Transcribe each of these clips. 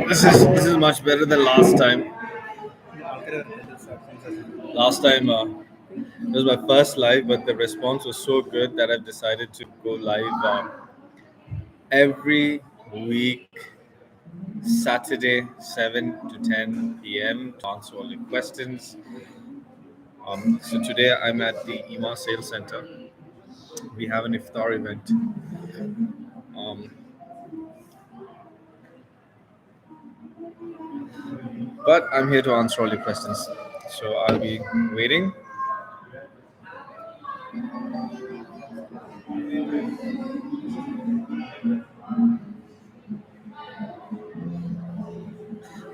This is much better than last time. Last time it was my first live, but the response was so good that I've decided to go live every week, Saturday, 7 to 10 p.m. to answer all your questions. So today I'm at the Emaar Sales Center. We have an iftar event. Um, but I'm here to answer all your questions. So I'll be waiting.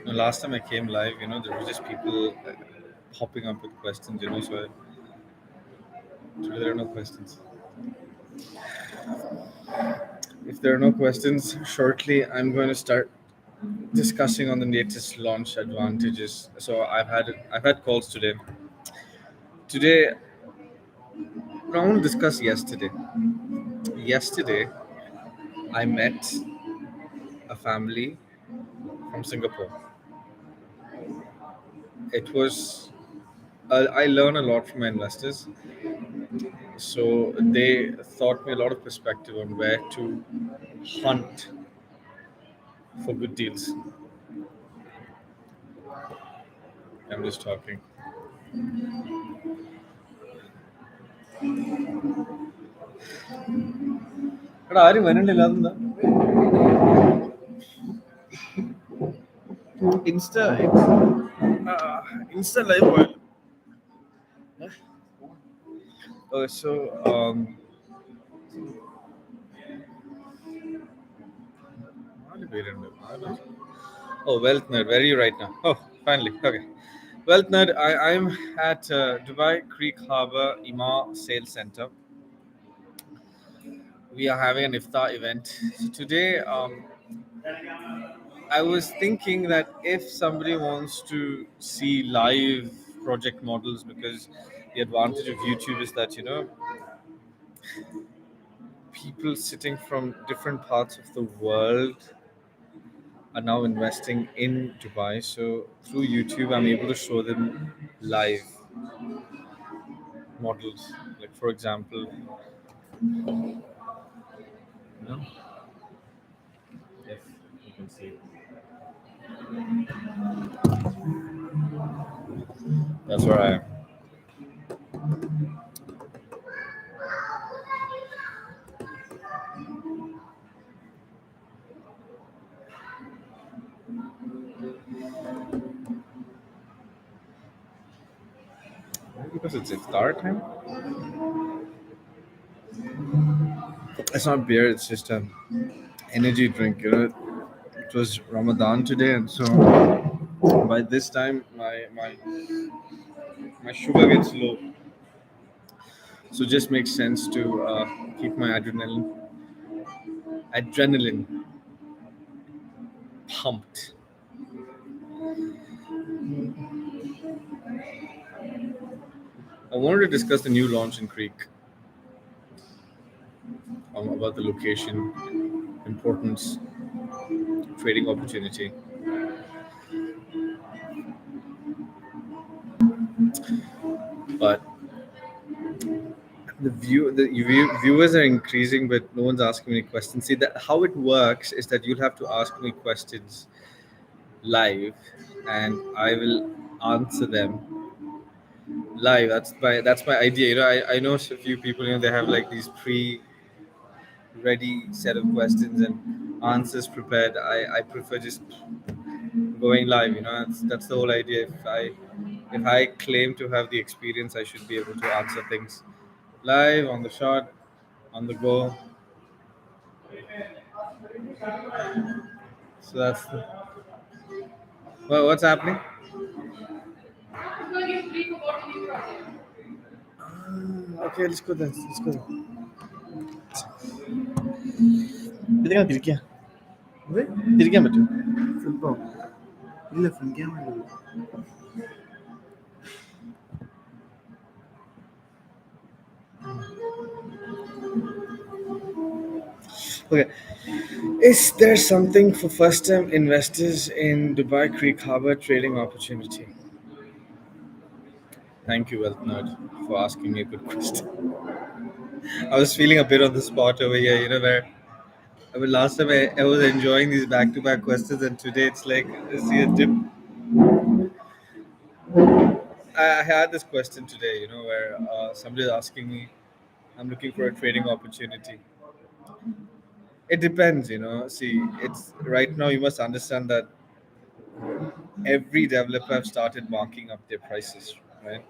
Last time I came live, there were just people popping up with questions, so today there are no questions. If there are no questions, shortly I'm going to start discussing on the latest launch advantages. So I've had calls today. Today, I want to discuss yesterday. Yesterday, I met a family from Singapore. It was I learn a lot from my investors, so they taught me a lot of perspective on where to hunt for good deals. I'm just talking. എടാ ആരും വരണ്ടില്ല അതെന്താ insta insta live പോയാലോ so നാല് പേരുണ്ട് oh wealth nerd, where are you right now? Oh, finally. Okay. Wealth nerd, I'm at Dubai Creek Harbour Emaar Sales Center. We are having an iftar event. So today I was thinking that if somebody wants to see live project models, because the advantage of YouTube is that people sitting from different parts of the world are now investing in Dubai. So through YouTube, I'm able to show them live models. Like for example, you know, if you can see, that's where I am. Because it's iftar time. It's not beer. It's just an energy drink. It was Ramadan today, and so by this time my sugar gets low. So it just makes sense to keep my adrenaline pumped. I wanted to discuss the new launch in Creek, about the location, importance, trading opportunity. But viewers are increasing, but no one's asking any questions. See that how it works is that you'll have to ask me questions live, and I will answer them live. That's my idea. I know a few people. They have like these pre-ready set of questions and answers prepared. I prefer just going live. That's the whole idea. If I claim to have the experience, I should be able to answer things live on the shot, on the go. So well, what's happening? Okay, let's go then. Let's go. ഇതിങ്ങനെ തിരിക്കുക തിരിക്കാൻ പറ്റും football ഇല്ല തിരിക്കാൻ പറ്റില്ല Okay. Is there something for first time investors in Dubai Creek Harbour trading opportunity? Thank you, Wealth Nerd, for asking me a good question. I was feeling a bit on the spot over here, where last time I was enjoying these back to back questions, and today it's like, I see a dip. I had this question today, where somebody is asking me, I'm looking for a trading opportunity. It depends, See, it's right now you must understand that every developer have started marking up their prices, right?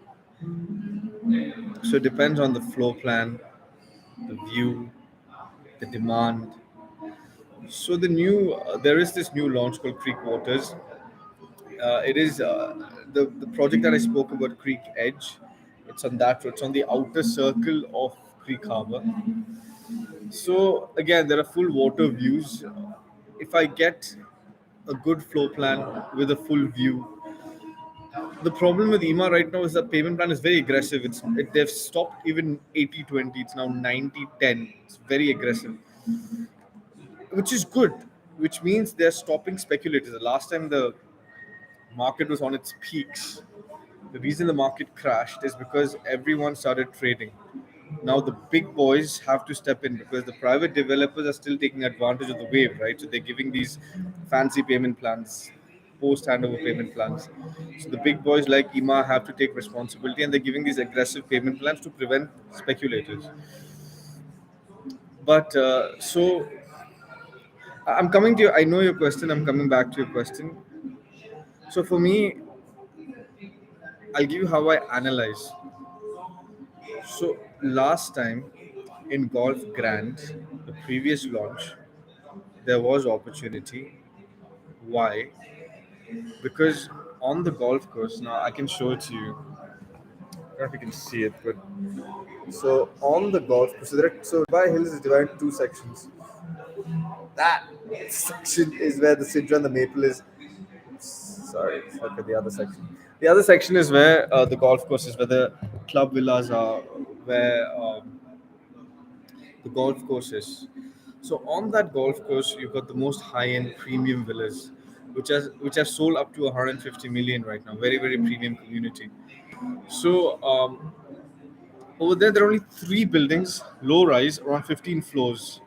So it depends on the floor plan, the view, the demand. So there is this new launch called Creek Waters. It is the project that I spoke about, Creek Edge. It's on that road. It's on the outer circle of Creek Harbor. So again, there are full water views. If I get a good floor plan with a full view, the problem with Emaar right now is the payment plan is very aggressive. They've stopped even 80/20. It's now 90/10. It's very aggressive, which is good. Which means they're stopping speculators. The last time the market was on its peaks, the reason the market crashed is because everyone started trading. Now the big boys have to step in because the private developers are still taking advantage of the wave, right? So they're giving these fancy payment plans, post handover payment plans. So the big boys like IMA have to take responsibility, and they're giving these aggressive payment plans to prevent speculators. But I'm coming to you. I know your question. I'm coming back to your question. So for me, I'll give you how I analyze. So last time in Golf Grand, the previous launch, there was opportunity. Why? Because on the golf course, now I can show it to you. I don't know if you can see it, but so on the golf course, so Dubai Hills is divided into two sections. That section is where the Sidra and the Maple is. Sorry, look at the other section. The other section is where the golf course is, where the club villas are, where the golf courses. So on that golf course, you've got the most high-end premium villas, which are sold up to 150 million right now. Very very premium community. So over there are only three buildings, low rise, around 15 floors.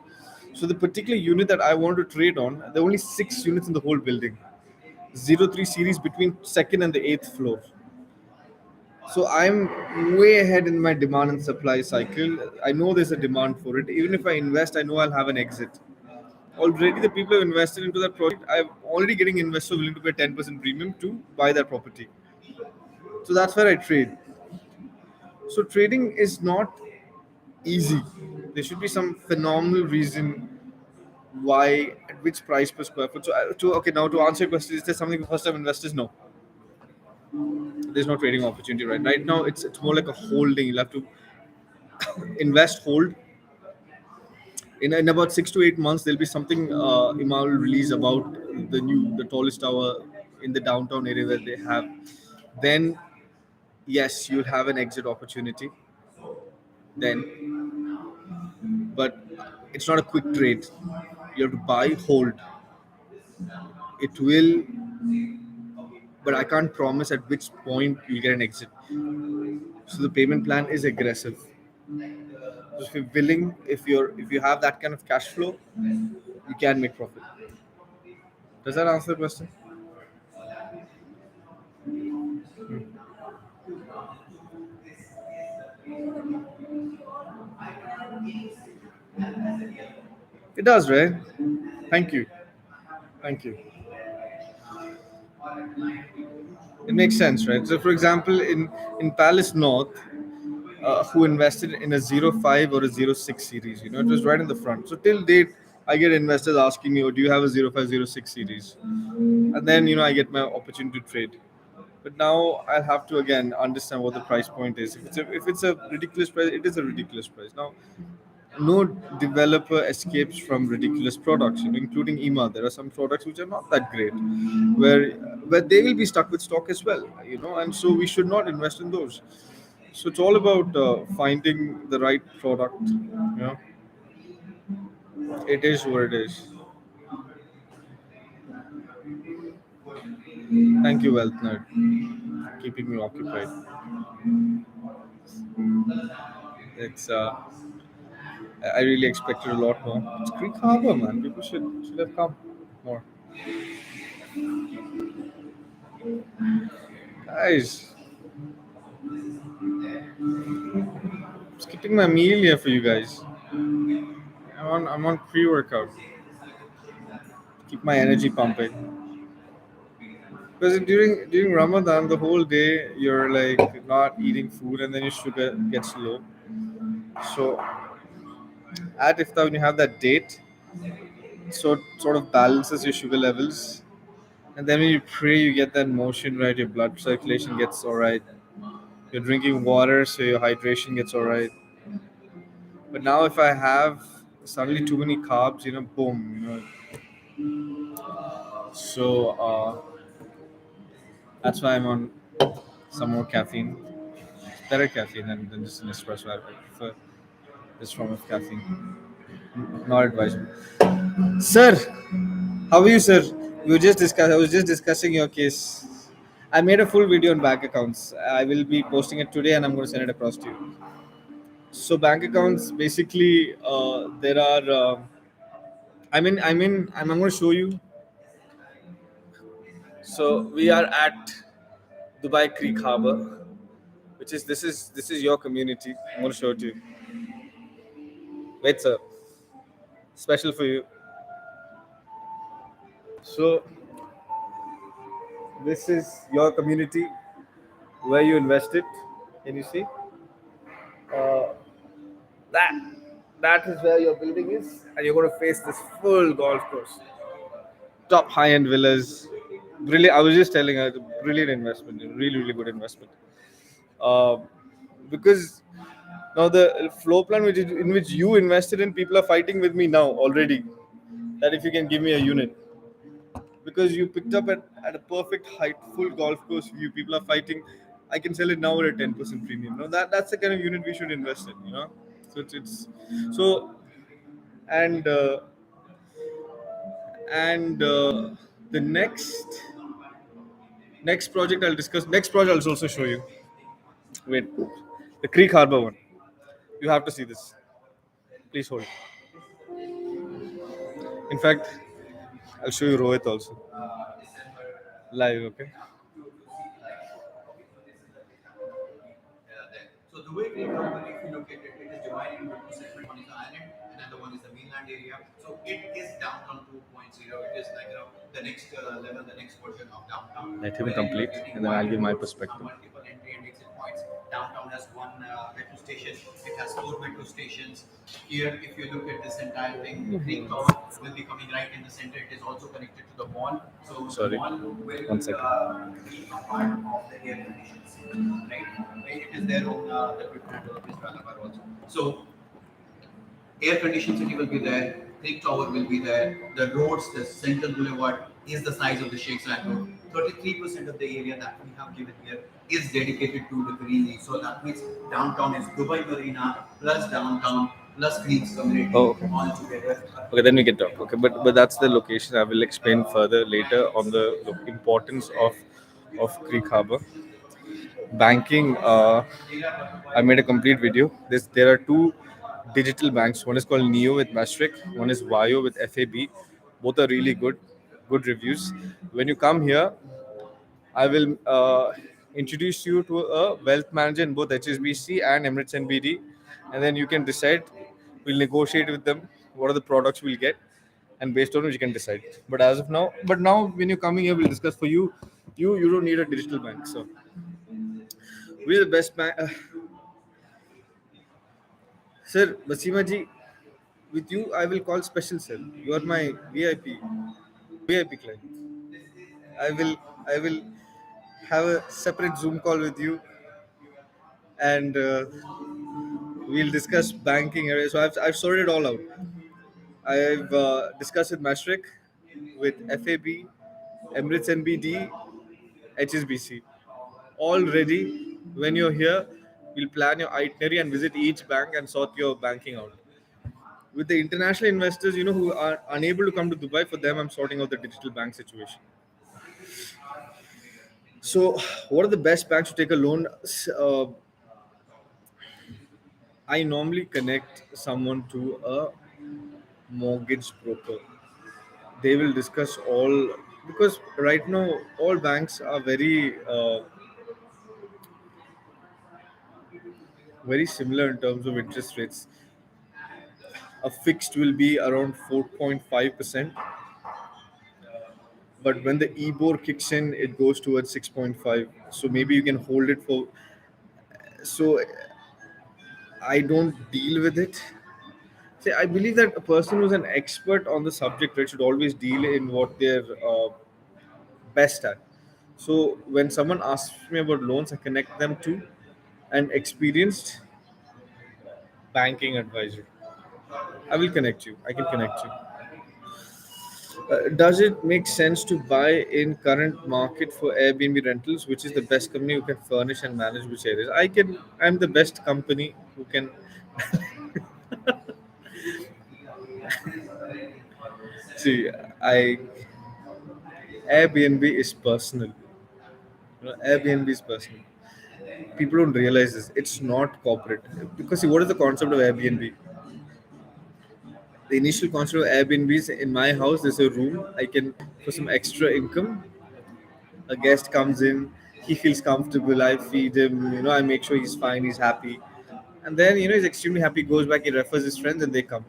So the particular unit that I want to trade on, there are only six units in the whole building. 03 series between second and the eighth floor. So I'm way ahead in my demand and supply cycle. I know there's a demand for it. Even if I invest, I know I'll have an exit. Already the people who have invested into that project, I'm already getting investors willing to pay 10% premium to buy that property. So that's where I trade. So trading is not easy. There should be some phenomenal reason why, at which price per square foot. So okay, now to answer your question, is there something for first time investors? No, there's no trading opportunity right now. It's more like a holding. You'll have to invest, hold. In about 6 to 8 months, there'll be something Emaar will release about the tallest tower in the downtown area where they have. Then yes, you'll have an exit opportunity. Then, but it's not a quick trade. You have to buy, hold. It will, but I can't promise at which point you get an exit. So the payment plan is aggressive. So if you're willing, if you have that kind of cash flow, you can make profit. Does that answer the question? It does, right? Thank you. Thank you. It makes sense, right? So, for example, in Palace North, who invested in a 05 or a 06 series, it was right in the front. So till date, I get investors asking me, "Oh, do you have a 0506 series?" And then I get my opportunity to trade. But now I'll have to again understand what the price point is. If it's a ridiculous price, it is a ridiculous price. Now, no developer escapes from ridiculous products, including EMA. There are some products which are not that great, where they will be stuck with stock as well, and so we should not invest in those. So it's all about finding the right product. It is what it is. Thank you, Wealth Nerd, keeping me occupied. It's I really expected a lot more. It's Greek Harbor, man. People should have come more. Guys, skipping my meal here for you guys. I'm on pre-workout. Keep my energy pumping. Because during Ramadan, the whole day you're like not eating food, and then your sugar gets low. So at iftar, when you have that date, so sort of balances your sugar levels, and then when you pray, you get that motion right. Your blood circulation gets all right. You're drinking water, so your hydration gets all right. But now if I have suddenly too many carbs, boom, So that's why I'm on some more caffeine. Better caffeine than just an espresso. I prefer this form of caffeine. Not advisable. Sir, how are you, sir? I was just discussing your case. I made a full video on bank accounts. I will be posting it today, and I'm going to send it across to you. So bank accounts, basically, there are. I'm going to show you. So we are at Dubai Creek Harbour, which is this is your community. I'm going to show it to you. Wait, sir. Special for you. So this is your community where you invested. Can you see? Uh, that that is where your building is, and you're going to face this full golf course. Top high-end villas. Brilliant. I was just telling her, brilliant investment. Really, really good investment. Uh, because now the floor plan in which you invested in, people are fighting with me now already. That if you can give me a unit, because you picked up at a perfect height, full golf course view. People are fighting. I can sell it now at a 10% premium. No, that's the kind of unit we should invest in. So it's so and and the next project I'll discuss. Next project I'll also show you. Wait, the Creek Harbor one. You have to see this. Please hold it. In fact, I'll show you Rohit also live. Okay. So the way Greek Harbour, if you look at it, it is divided into two segments. One is the island, another one is the mainland area. So it is downtown 2.0. It is like the next level, the next version of downtown. Let him complete, and then I'll give my perspective. Multiple entry and exit points. Downtown has one metro station. It has four metro stations. Here, if you look at this entire thing, the Greek Tower will be coming right in the center. It is also connected to the mall. So sorry, the mall will 1 second. Be a part of the air conditioning system, right? It is their own the equipment developers developer also. So air conditioned city will be there. Creek Tower will be there. The roads, the Central Boulevard is the size of the Sheikh Zayed Road. 33% of the area that we have given here is dedicated to the greenery. So that means downtown is Dubai Marina plus downtown plus Greeks community all together. Okay, then we can talk. Okay, but that's the location. I will explain further later on the importance of Creek Harbor. Banking, I made a complete video. There are two digital banks. One is called Neo with Maastricht. One is Vayo with FAB. Both are really good reviews. When you come here, I will introduce you to a wealth manager in both HSBC and Emirates NBD, and then you can decide. We'll negotiate with them what are the products we'll get, and based on which you can decide. But now when you're coming here, we'll discuss for you. You don't need a digital bank, so we're the best bank. Sir, Basima ji, with you, I will call special, sir. You are my VIP client. I will have a separate Zoom call with you, and we'll discuss banking area. So I've sorted it all out. I've discussed with Maastricht, with FAB, Emirates NBD, HSBC. All ready. When you're here, we'll plan your itinerary and visit each bank and sort your banking out. With the international investors, who are unable to come to Dubai, for them, I'm sorting out the digital bank situation. So, what are the best banks to take a loan? I normally connect someone to a mortgage broker. They will discuss all, because right now all banks are very similar in terms of interest rates. A fixed will be around 4.5%, but when the EBOR kicks in, it goes towards 6.5. So maybe you can hold it for. So I don't deal with it. See, I believe that a person who's an expert on the subject, right, should always deal in what they're best at. So when someone asks me about loans, I connect them to an experienced banking advisor. I will connect you. I can connect you. Does it make sense to buy in current market for Airbnb rentals? Which is the best company who can furnish and manage which areas? I can. I'm the best company who can. See, I Airbnb is personal. Airbnb is personal. People don't realize this. It's not corporate. Because see, what is the concept of Airbnb? The initial concept of Airbnb is, in my house, there's a room. I can, for some extra income, a guest comes in, he feels comfortable, I feed him, I make sure he's fine, he's happy. And then, he's extremely happy, goes back, he refers his friends, and they come.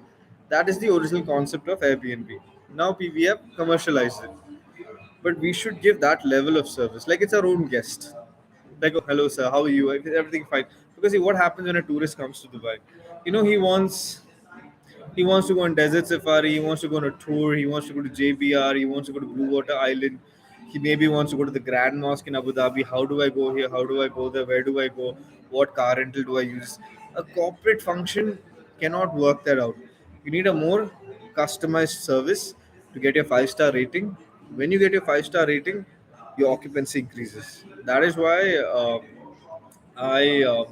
That is the original concept of Airbnb. Now we have commercialized it. But we should give that level of service. Like it's our own guest. Like, oh, hello, sir, how are you? Everything fine. Because see, what happens when a tourist comes to Dubai? He wants to go on desert safari. He wants to go on a tour. He wants to go to JBR. He wants to go to Blue Water Island. He maybe wants to go to the Grand Mosque in Abu Dhabi. How do I go here? How do I go there? Where do I go? What car rental do I use? A corporate function cannot work that out. You need a more customized service to get your 5-star rating. When you get your 5-star rating, your occupancy increases. That is why I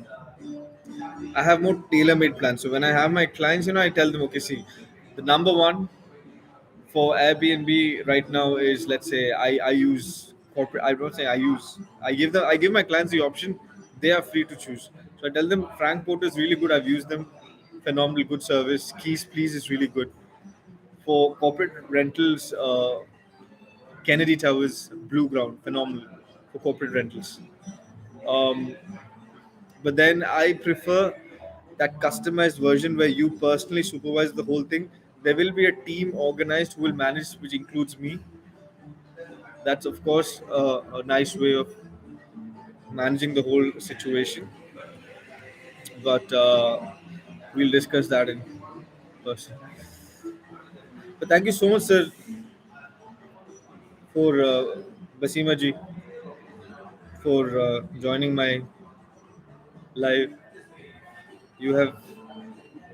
I have more tailor-made plans. So when I have my clients, I tell them, okay, see, the number one for Airbnb right now is, let's say, I use corporate. I don't say I use. I give my clients the option. They are free to choose. So I tell them Frank Porter is really good. I've used them. Phenomenal, good service. Keys Please is really good. For corporate rentals, Kennedy Towers, Blue Ground, phenomenal for corporate rentals. Um, but then I prefer that customized version where you personally supervise the whole thing. There will be a team organized who will manage, which includes me. That's of course a nice way of managing the whole situation, but we'll discuss that in person. But thank you so much, sir, for Basima ji, for joining my live. You have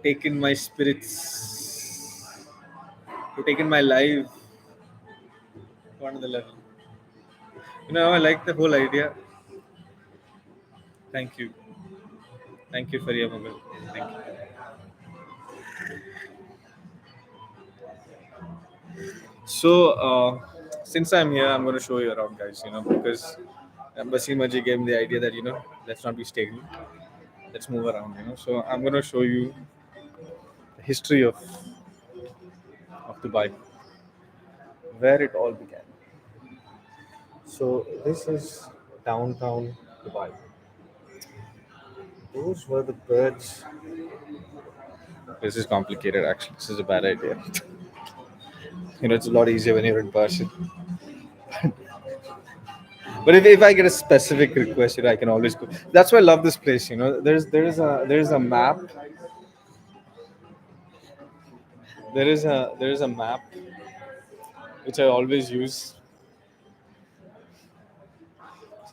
taken my spirits, you've taken my life to another level. I like the whole idea. Thank you. Thank you, Faria Mughal. Thank you. So, since I'm here, I'm going to show you around, guys, because Basima ji gave me the idea that, let's not be stagnant. Let's move around, So, I'm going to show you the history of Dubai, where it all began. So, this is downtown Dubai. Those were the birds. This is complicated, actually. This is a bad idea. It's a lot easier when you're in person. But if I get a specific request, I can always go. That's why I love this place. There's a map. There is a map which I always use.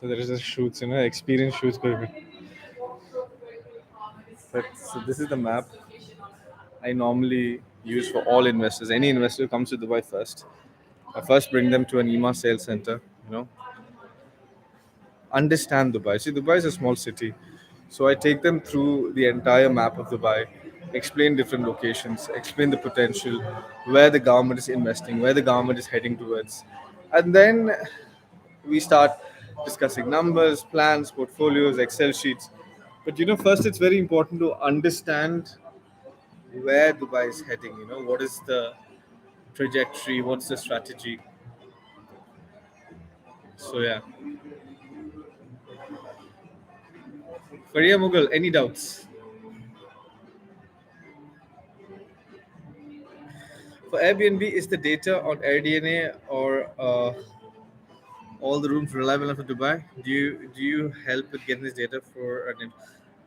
So there is a shoots, experience shoots going on. But so this is the map I normally use for all investors. Any investor who comes to Dubai first, I first bring them to an Emaar sales center. Understand Dubai. See, Dubai is a small city, so I take them through the entire map of Dubai. explain different locations, explain the potential, where the government is investing, where the government is heading towards. And then we start discussing numbers, plans, portfolios, Excel sheets. But first it's very important to understand where Dubai is heading. What is the trajectory, what's the strategy. So yeah. Faria Mughal, any doubts? For Airbnb, is the data on AirDNA or all the rooms reliable enough for Dubai? Do you help with getting this data for an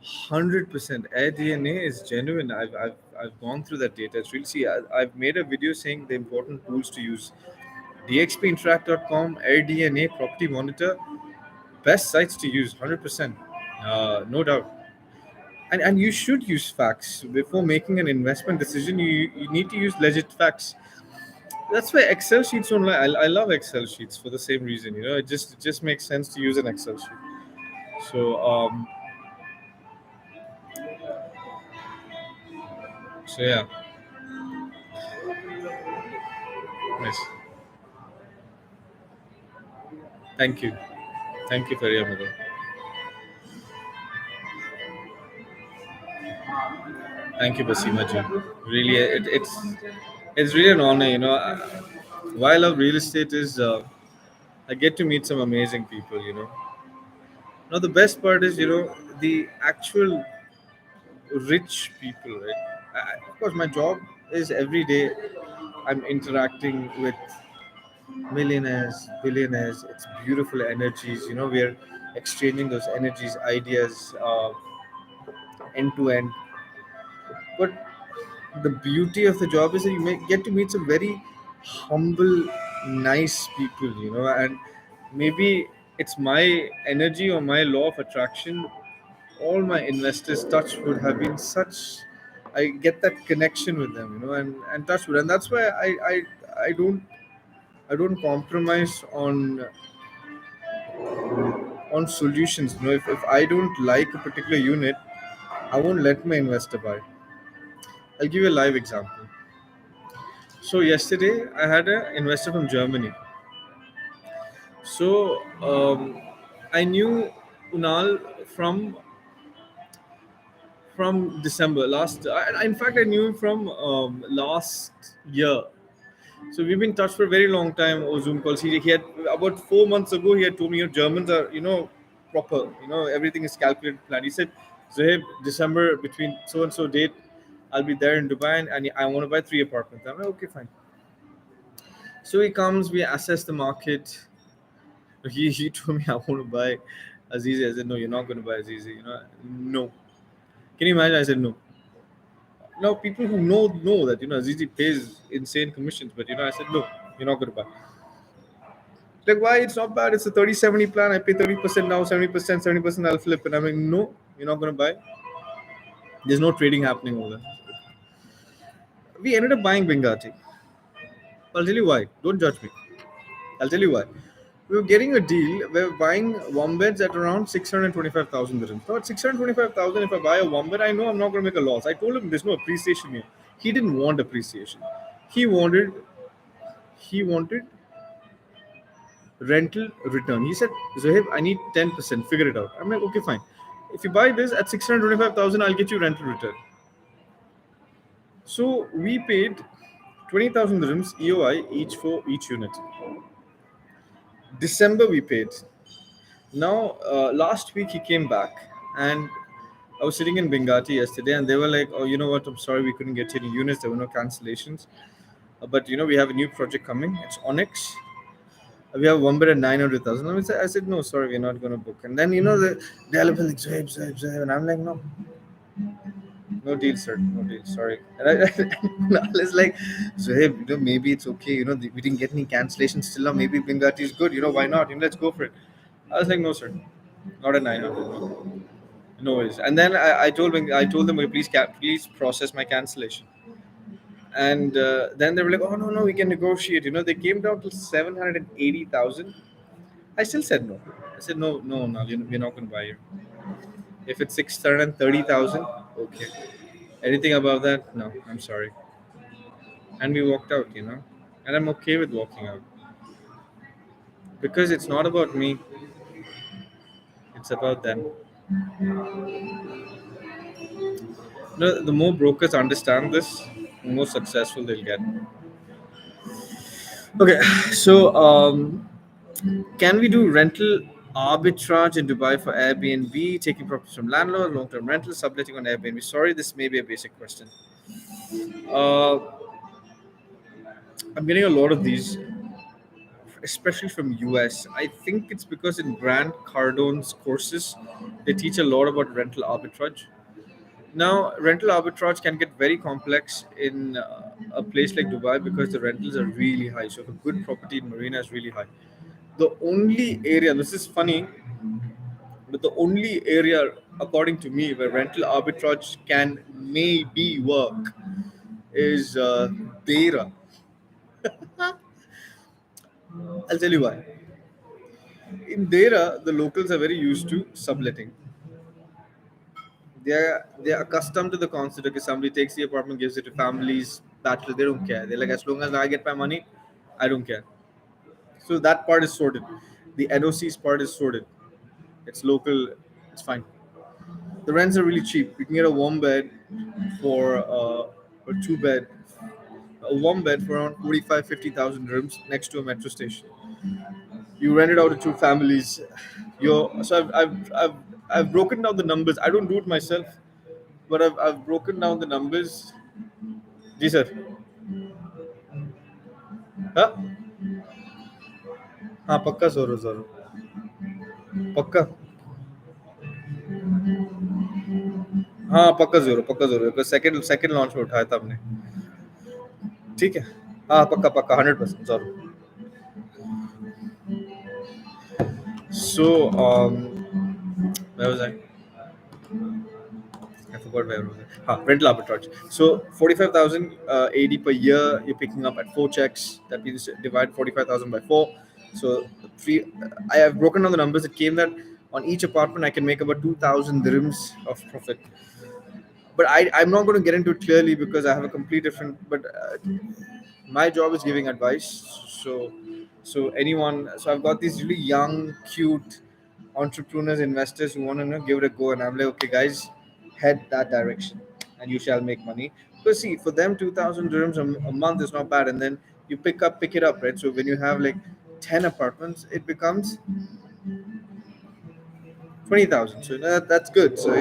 100%? AirDNA is genuine. I've gone through that data. It's really, see, I've made a video saying the important tools to use. DXPinteract.com, AirDNA, Property Monitor, best sites to use, 100%. No doubt. And you should use facts before making an investment decision. You need to use legit facts. That's why Excel sheets don't lie. I love Excel sheets for the same reason. It just makes sense to use an Excel sheet. So um so yeah. Nice. Thank you Faria Mughal. Thank you Basima ji. Really, it's really an honor. Why I love real estate is I get to meet some amazing people. Now the best part is the actual rich people, right? Of course, my job is every day I'm interacting with millionaires, billionaires. It's beautiful energies. We're exchanging those energies, ideas, end to end. But the beauty of the job is that you may get to meet some very humble, nice people. And maybe it's my energy or my law of attraction. All my investors touch would have been such. I get that connection with them, and touch wood, and that's why I don't compromise on solutions. If I don't like a particular unit, I won't let my investor buy. I'll give you a live example. So yesterday I had an investor from Germany. So I knew Unal from December last. In fact, I knew him from last year. So we've been in touch for a very long time over Zoom calls. He had about 4 months ago. He had told me, Germans are proper. Everything is calculated, planned. He said, Zohaib, December between so and so date, I'll be there in Dubai, and I want to buy 3 apartments. I'm like, okay, fine. So he comes, we assess the market. He told me I want to buy Azizi. I said, no, you're not going to buy Azizi. No. Can you imagine? I said no. Now people who know that Azizi pays insane commissions, but I said no, you're not going to buy. Like, why? It's not bad. It's a 30-70 plan. I pay 30% now, 70%, 70% I'll flip. And I'm like, no, you're not going to buy. There's no trading happening over there. We ended up buying Bengati. I'll tell you why. Don't judge me. I'll tell you why. We were getting a deal. We were buying one beds at around 625,000 dirhams. Now at 625,000, if I buy a one bed, I know I'm not going to make a loss. I told him there's no appreciation here. He didn't want appreciation. He wanted he wanted rental return. He said, Zohaib, I need 10%. Figure it out. I'm like, okay, fine. If you buy this at 625,000, I'll get you rental return. So we paid 20,000 dirhams EOI each for each unit. December we paid. Now, last week he came back, and I was sitting in Bengati yesterday, and they were like, "Oh, you know what? I'm sorry we couldn't get you any units. There were no cancellations, but we have a new project coming. It's Onyx. We have one bed at 900,000." I said, "No, sorry, we're not going to book." And then the developer like, "Zohaib, Zohaib, Zohaib," and I'm like, "No, no deal, sir. No deal. Sorry." And I was like, "Zohaib, maybe it's okay. We didn't get any cancellations still now. Maybe Bengati is good. Why not? Let's go for it." I was like, "No, sir, not at 900. No." No worries. And then I told them, "Okay, please process my cancellation." And then they were like, "Oh no, we can negotiate." They came down to 780,000. I still said no. I said no, no, we're not going to buy you. If it's 630,000, okay. Anything above that? No, I'm sorry. And we walked out, and I'm okay with walking out because it's not about me, it's about them. The more brokers understand this, the more successful they'll get. Okay, so can we do rental arbitrage in Dubai for Airbnb, taking properties from landlord, long-term rental, subletting on Airbnb? Sorry, this may be a basic question. Uh, I'm getting a lot of these, especially from US. I think it's because in Grant Cardone's courses, they teach a lot about rental arbitrage. Now, rental arbitrage can get very complex in a place like Dubai because the rentals are really high. So, if a good property in Marina is really high. The only area, this is funny, but the only area, according to me, where rental arbitrage can maybe work is Deira. I'll tell you why. In Deira, the locals are very used to subletting. They're accustomed to the concept that somebody takes the apartment, gives it to families, bachelor. They don't care. They're like, as long as I get my money, I don't care. So that part is sorted. The NOC's part is sorted. It's local. It's fine. The rents are really cheap. You can get a warm bed for or two bed, a warm bed for around 45, 50,000 dirhams next to a metro station. You rent it out to two families. I've broken down the numbers. I don't do it myself, but I've broken down the numbers. जी sir. हाँ हाँ पक्का जरूर जरूर पक्का. हाँ पक्का जरूर सेकंड सेकंड लॉन्च में उठाया था हमने. ठीक है. हाँ पक्का पक्का 100% जरूर. So where was I forgot where was it. Rental arbitrage. So 45,000 AD per year. You're picking up at four checks. That means divide 45,000 by four. So three. I have broken down the numbers. It came that on each apartment I can make about 2,000 dirhams of profit. But I'm not going to get into it clearly because I have a complete different. But my job is giving advice. So anyone. So I've got these really young, cute entrepreneurs, investors who want to give it a go, and I'm like, okay, guys, head that direction, and you shall make money. Because see, for them, 2,000 dirhams a month is not bad, and then you pick it up, right? So when you have like 10 apartments, it becomes 20,000. So that's good. So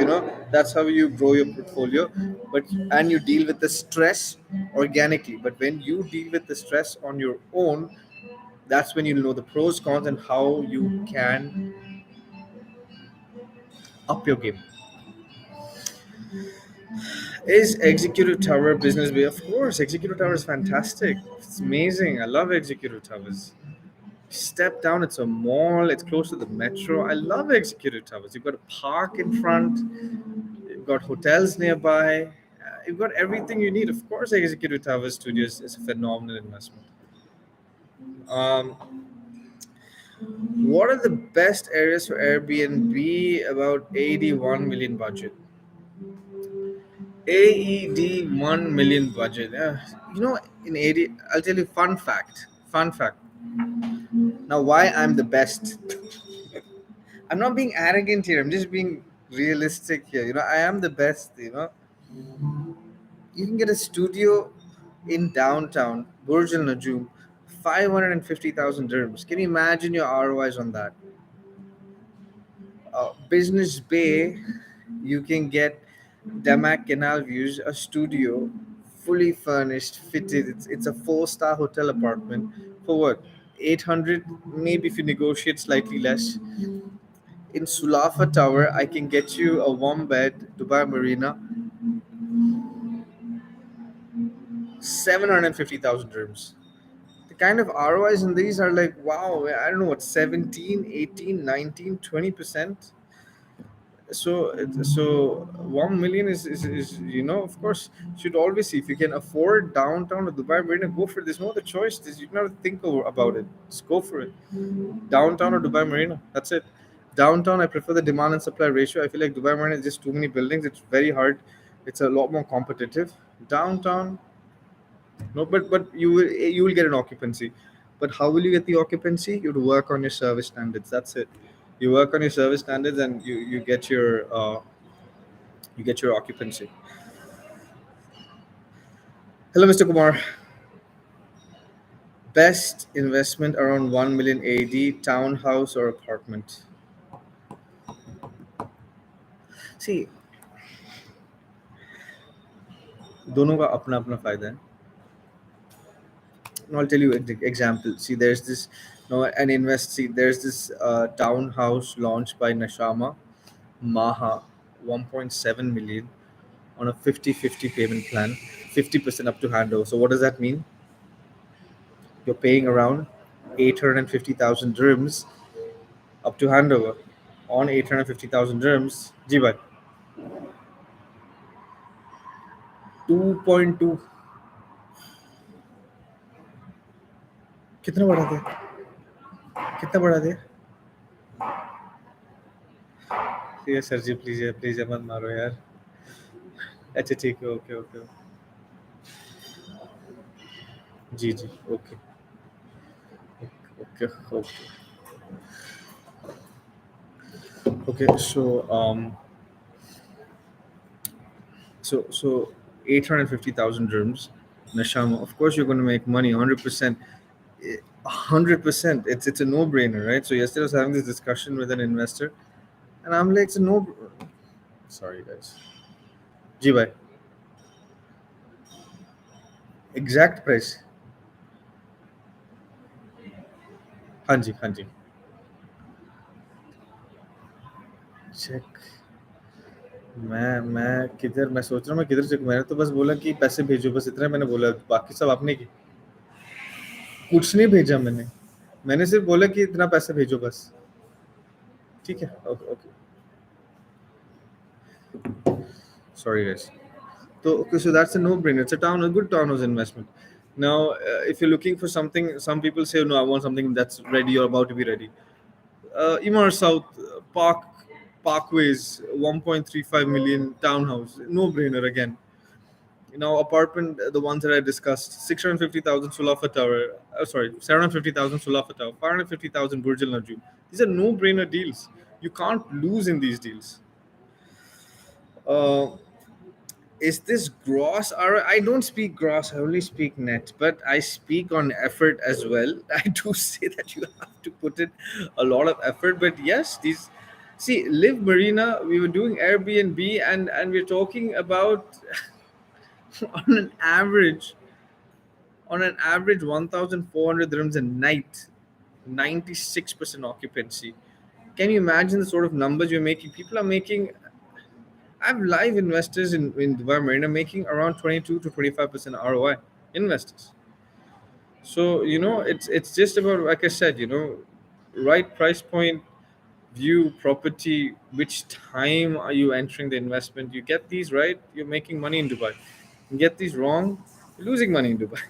that's how you grow your portfolio, but and you deal with the stress organically. But when you deal with the stress on your own, that's when you know the pros, cons, and how you can up your game. Is Executive Tower business way? Of course, Executive Tower is fantastic. It's amazing. I love Executive Towers. Step down, it's a mall, it's close to the metro. I love Executive Towers. You've got a park in front, you've got hotels nearby, you've got everything you need. Of course, Executive Towers Studios is a phenomenal investment. Um, what are the best areas for Airbnb? About 81 million budget. AED 1 million budget. In 80, I'll tell you fun fact. Fun fact. Now, why I'm the best? I'm not being arrogant here. I'm just being realistic here. I am the best. You can get a studio in downtown Burj Al Najum, 550,000 dirhams. Can you imagine your ROIs on that? Business Bay, you can get Damac Canal Views, a studio, fully furnished, fitted. It's a four-star hotel apartment for what? 800, maybe if you negotiate slightly less. In Sulafa Tower, I can get you a warm bed, Dubai Marina, 750,000 dirhams. The kind of ROIs in these are like, wow, I don't know what, 17, 18, 19, 20%. So 1 million is of course, should always see if you can afford downtown or Dubai Marina, go for it. There's no other choice. You don't have to think about it. Just go for it. Downtown or Dubai Marina, that's it. Downtown, I prefer the demand and supply ratio. I feel like Dubai Marina is just too many buildings. It's very hard It's a lot more competitive. Downtown, no, but you will get an occupancy. But how will you get the occupancy? You'd work on your service standards. That's it. You work on your service standards, and you get your occupancy. Hello, Mr. Kumar. Best investment around 1 million AD, townhouse or apartment? See, दोनों का अपना अपना फायदा है. And I'll tell you an example. See, there's this, no, an invest. See, there's this townhouse launched by Nashama Maha, 1.7 million on a 50-50 payment plan, 50% up to handover. So what does that mean? You're paying around 850,000 dirhams up to handover. On 850,000 dirhams, जी भाई, 2.2. कितना बढ़ा दिया? कितना बढ़ा दिया? ठीक है sir ji, please please मत मारो यार. अच्छा ठीक है, ओके ओके. जी जी, okay okay okay okay. So 850,000 dirhams, Nashama. Of course, you're going to make money, 100%. 100%. It's a no brainer, right? So yesterday I was having this discussion with an investor, and I'm like, it's a no. Sorry, guys. जी भाई, exact price. हाँ जी, हाँ जी. Check. मैं सोच रहा हूँ मैं किधर check. मैंने तो बस बोला कि पैसे भेजो, बस इतना मैंने बोला. बाकी सब आपने की. कुछ नहीं भेजा मैंने. मैंने सिर्फ बोला कि इतना पैसे भेजो बस. ठीक है, okay okay. Sorry, guys. So, okay, so that's a no-brainer. It's a good townhouse investment. Now, if you're looking for something, some people say, no, I want something that's ready or about to be ready. Emaar South Parkways, 1.35 million townhouse, no-brainer again. Now, apartment, the ones that I discussed, 650,000 Sulafa Tower, 750,000 Sulafa Tower, 550,000 Burj Al Najum. These are no-brainer deals. You can't lose in these deals. Uh, is this gross? Or I don't speak gross, I only speak net, but I speak on effort as well. I do say that you have to put in a lot of effort, but yes, these, see, Live Marina, we were doing Airbnb, and we're talking about on an average, 1,400 dirhams a night, 96% occupancy. Can you imagine the sort of numbers you're making? People are making, I have live investors in Dubai Marina making around 22 to 25% ROI. Investors. So it's just about, like I said, right price point, view, property, which time are you entering the investment? You get these right, you're making money in Dubai. You get these wrong, you're losing money in Dubai.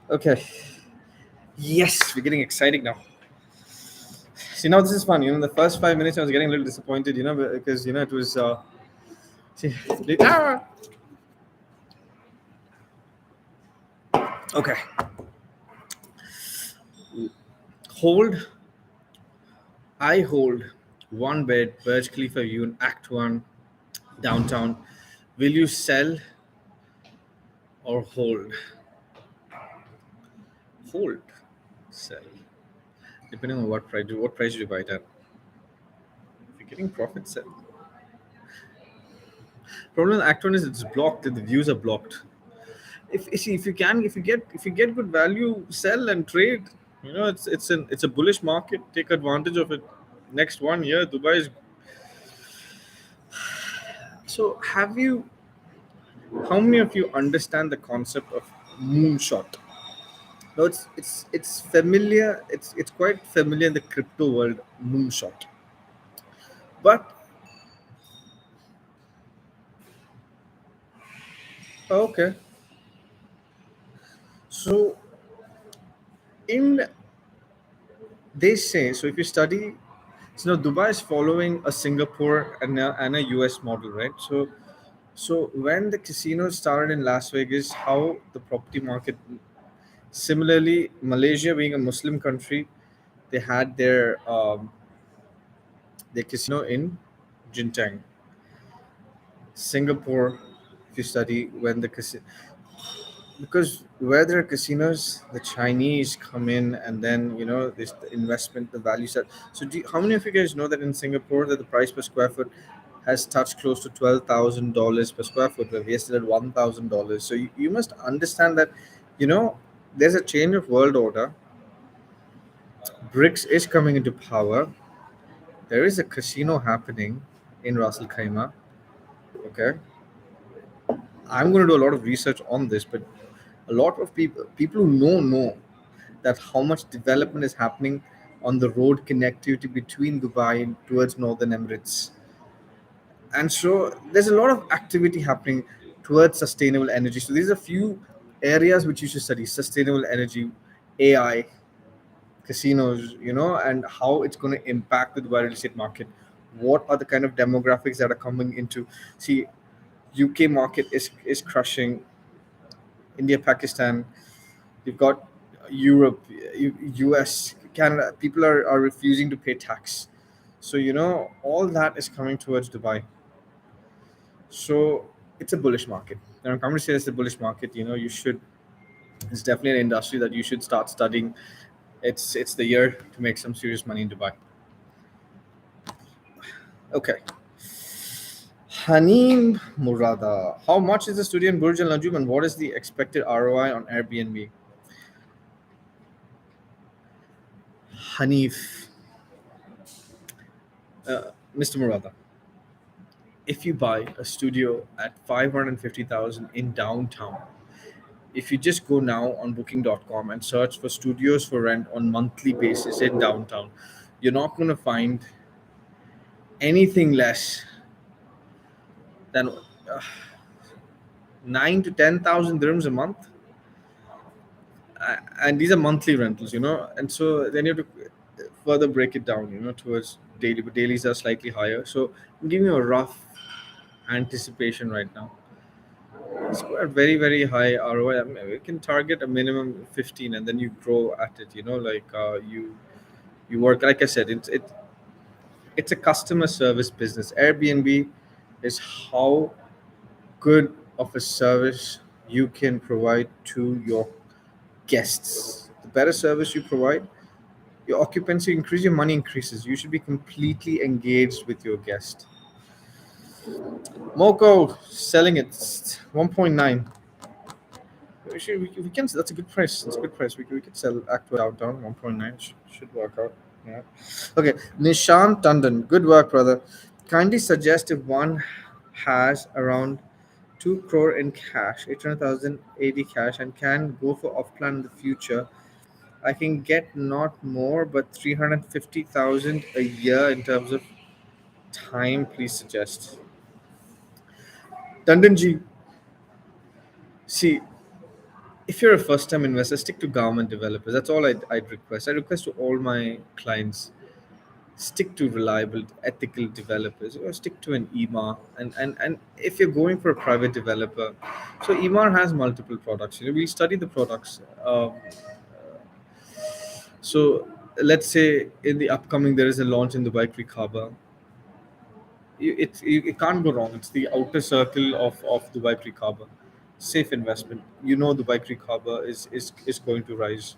Okay. Yes, we're getting exciting now. See, now this is fun. The first 5 minutes I was getting a little disappointed, because it was. See, ah! Okay. Hold. I hold one bed, Burj Khalifa view in Act One, downtown. Will you sell or hold? Hold. Sell. Depending on what price. What price do you buy it at? If you're getting profit, sell. Problem with Act One is it's blocked. The views are blocked. If you get good value, sell and trade. It's a bullish market. Take advantage of it. Next 1 year, Dubai is. So have you? How many of you understand the concept of moonshot? No, it's familiar. It's quite familiar in the crypto world. Moonshot, but okay. So in they say, so if you study, Dubai is following a Singapore and a US model, right? So So when the casino started in Las Vegas, how the property market. Similarly, Malaysia being a Muslim country, they had their casino in Jintang. Singapore, if you study when the casino, because where there are casinos, the Chinese come in, and then this the investment, the value set. So how many of you guys know that in Singapore that the price per square foot has touched close to $12,000 per square foot, where we are still at $1,000. So you must understand that you know there's a change of world order. BRICS is coming into power. There is a casino happening in Ras Al Khaimah. Okay, I'm going to do a lot of research on this, but a lot of people who know that how much development is happening on the road connectivity between Dubai and towards Northern Emirates, and so there's a lot of activity happening towards sustainable energy. So these are a few areas which you should study: sustainable energy, AI, casinos, and how it's going to impact the Dubai real estate market. What are the kind of demographics that are coming into? See, UK market is crushing. India, Pakistan, you've got Europe, US, Canada. People are refusing to pay tax. So all that is coming towards Dubai. So it's a bullish market. And I'm coming to say it's a bullish market. You should. It's definitely an industry that you should start studying. It's the year to make some serious money in Dubai. Okay. Haneem Murada. How much is the studio in Burj Al Najum and what is the expected ROI on Airbnb? Hanif, Mr. Murada, if you buy a studio at 550,000 in downtown, if you just go now on booking.com and search for studios for rent on monthly basis in downtown, you're not going to find anything less than 9 to 10,000 dirhams a month. And these are monthly rentals, and so then you have to further break it down, towards daily, but dailies are slightly higher. So I'm giving you a rough anticipation right now. It's got a very very high ROI. I mean, we can target a minimum 15, and then you grow at it. You work, like I said, it's a customer service business. Airbnb is how good of a service you can provide to your guests. The better service you provide, your occupancy increases, your money increases. You should be completely engaged with your guest. Moco selling it 1.9. We can. That's a good price. That's a good price. We could sell Aqua downtown 1.9. Should work out. Yeah. Okay. Nishan Tandon. Good work, brother. Kindly suggest if one has around 2 crore in cash, 800,000 AD cash, and can go for off plan in the future. I can get not more but 350,000 a year in terms of time. Please suggest. Tandon see, if you're a first time investor, stick to government developers. That's all I'd request. I request to all my clients, stick to reliable, ethical developers, or stick to an Emaar. And if you're going for a private developer, so Emaar has multiple products. We study the products. So let's say in the upcoming there is a launch in Dubai Creek Harbour. It can't go wrong. It's the outer circle of Dubai Creek Harbour. Safe investment. Dubai Creek Harbour is going to rise.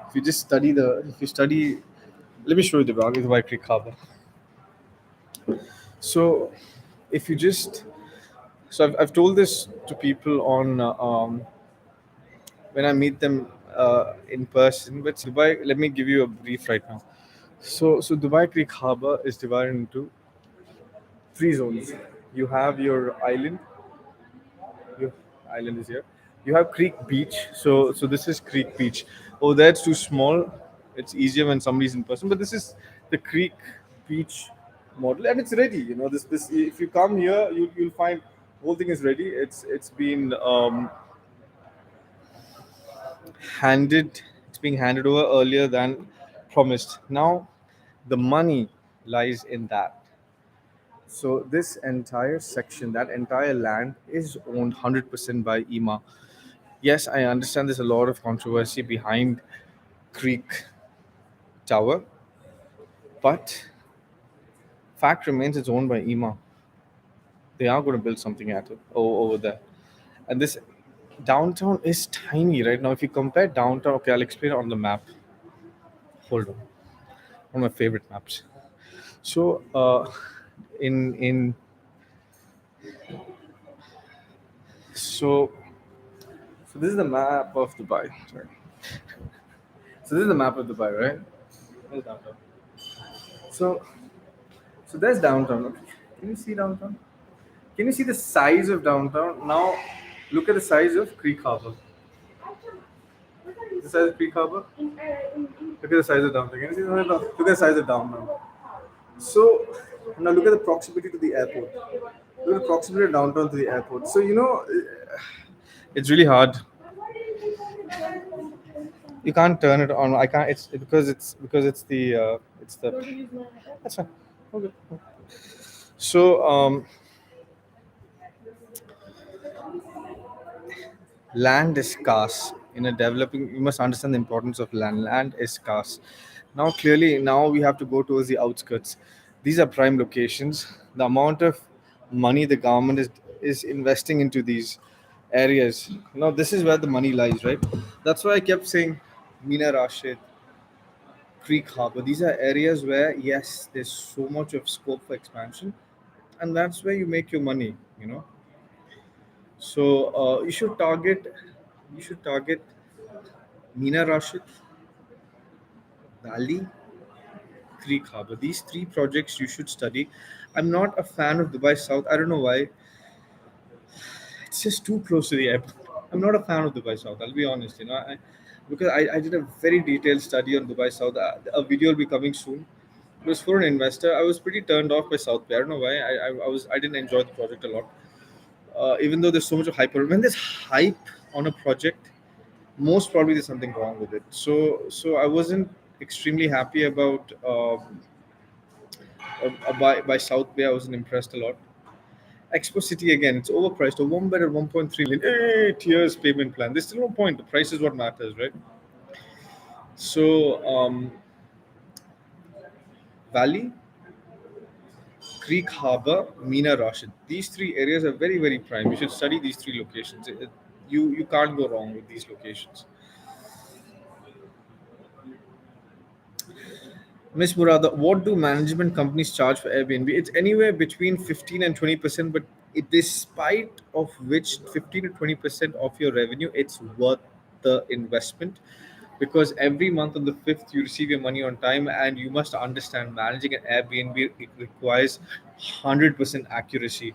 If you study, let me show you the Dubai Creek Harbour. So if you just, so I've told this to people on when I meet them in person. But Dubai, let me give you a brief right now. So Dubai Creek Harbour is divided into three zones. You have your island. Your island is here. You have Creek Beach. So this is Creek Beach. Oh, that's too small. It's easier when somebody's in person. But this is the Creek Beach model, and it's ready. This if you come here, you'll find whole thing is ready. It's been handed. It's being handed over earlier than promised. Now, the money lies in that. So this entire section, that entire land, is owned 100% by Emaar. Yes, I understand there's a lot of controversy behind Creek Tower, but fact remains it's owned by Emaar. They are going to build something at it over there. And this downtown is tiny right now. If you compare downtown, okay, I'll explain it on the map. Hold on, one of my favorite maps. So, in so so this is the map of Dubai. Sorry. So this is the map of Dubai, right? There's downtown. So so there's downtown. Okay. Can you see downtown? Can you see the size of downtown? Now look at the size of Creek Harbour. The size of Creek Harbour? Look at the size of downtown. Can you see the size of downtown? Look at the size of downtown. So now look at the proximity to the airport. Look at the proximity of downtown to the airport. So it's really hard. You can't turn it on. I can't. It's because it's the. That's fine. Okay. So land is scarce in a developing. You must understand the importance of land. Land is scarce. Now clearly, now we have to go towards the outskirts. These are prime locations. The amount of money the government is investing into these areas. Now this is where the money lies, right? That's why I kept saying Mina Rashid, Creek Harbor. These are areas where yes, there's so much of scope for expansion, and that's where you make your money. So you should target Mina Rashid, Valley, Creek Harbor. These three projects you should study. I'm not a fan of Dubai South. I don't know why. It's just too close to the airport. I'm not a fan of Dubai South. I'll be honest. Because I did a very detailed study on Dubai South. A video will be coming soon. It was for an investor. I was pretty turned off by South Bay. I don't know why. I didn't enjoy the project a lot. Even though there's so much of hype. When there's hype on a project, most probably there's something wrong with it. So I wasn't extremely happy about by South Bay. I wasn't impressed a lot. Expo City again, it's overpriced. A one bed at 1.3 million. 8 years payment plan. There's still no point. The price is what matters, right? So Valley, Creek Harbor, Mina Rashid. These three areas are very, very prime. You should study these three locations. You can't go wrong with these locations. Miss Murada, what do management companies charge for Airbnb? It's anywhere between 15 and 20%, but despite of which 15 to 20% of your revenue, it's worth the investment because every month on the 5th you receive your money on time, and you must understand managing an Airbnb, it requires 100% accuracy.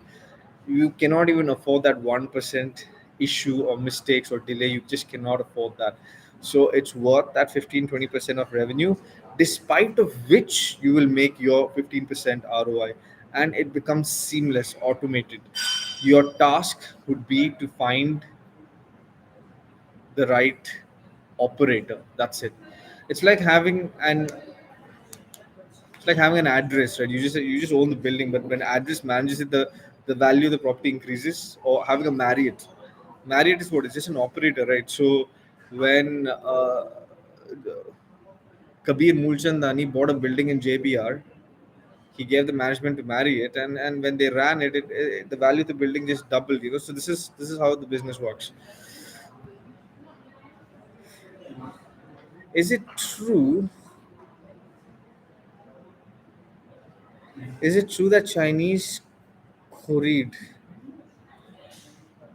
You cannot even afford that 1% issue or mistakes or delay. You just cannot afford that. So it's worth that 15-20% of revenue, despite of which you will make your 15% ROI, and it becomes seamless, automated. Your task would be to find the right operator. That's it. It's like having an it's like having an address, right? You just own the building, but when address manages it, the value of the property increases. Or having a Marriott. Marriott is what? It's just an operator, right? So when Kabir Mulchandani bought a building in JBR, he gave the management to Marriott, and when they ran it, the value of the building just doubled. So this is how the business works. Is it true? Is it true that Chinese corrid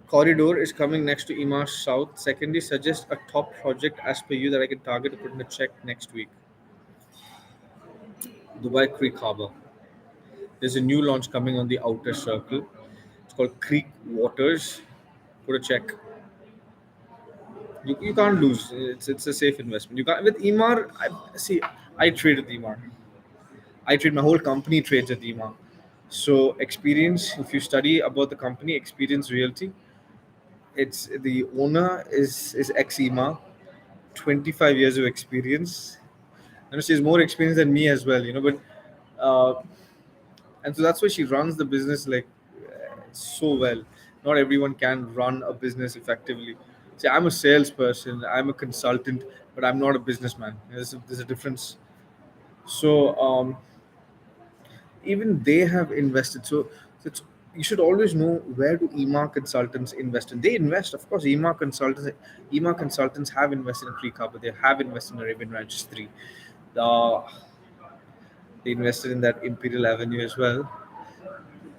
corridor is coming next to Emaar South? Secondly, suggest a top project as per you that I can target to put in a check next week. Dubai Creek Harbour. There's a new launch coming on the outer circle. It's called Creek Waters. Put a check. You can't lose. It's a safe investment. You can't with Emaar. I trade with Emaar. I trade my whole company trades at Emaar. So experience. If you study about the company, experience realty. It's the owner is ex Emaar, 25 years of experience. I know she has more experience than me as well. But uh, and so that's why she runs the business like so well. Not everyone can run a business effectively. See, I'm a salesperson, I'm a consultant, but I'm not a businessman. There's a difference. So even they have invested. So it's, you should always know where do Emaar consultants invest in. They invest, of course. Emaar consultants have invested in Free Carpet. They have invested in Arabian Ranches 3. They invested in that Imperial Avenue as well.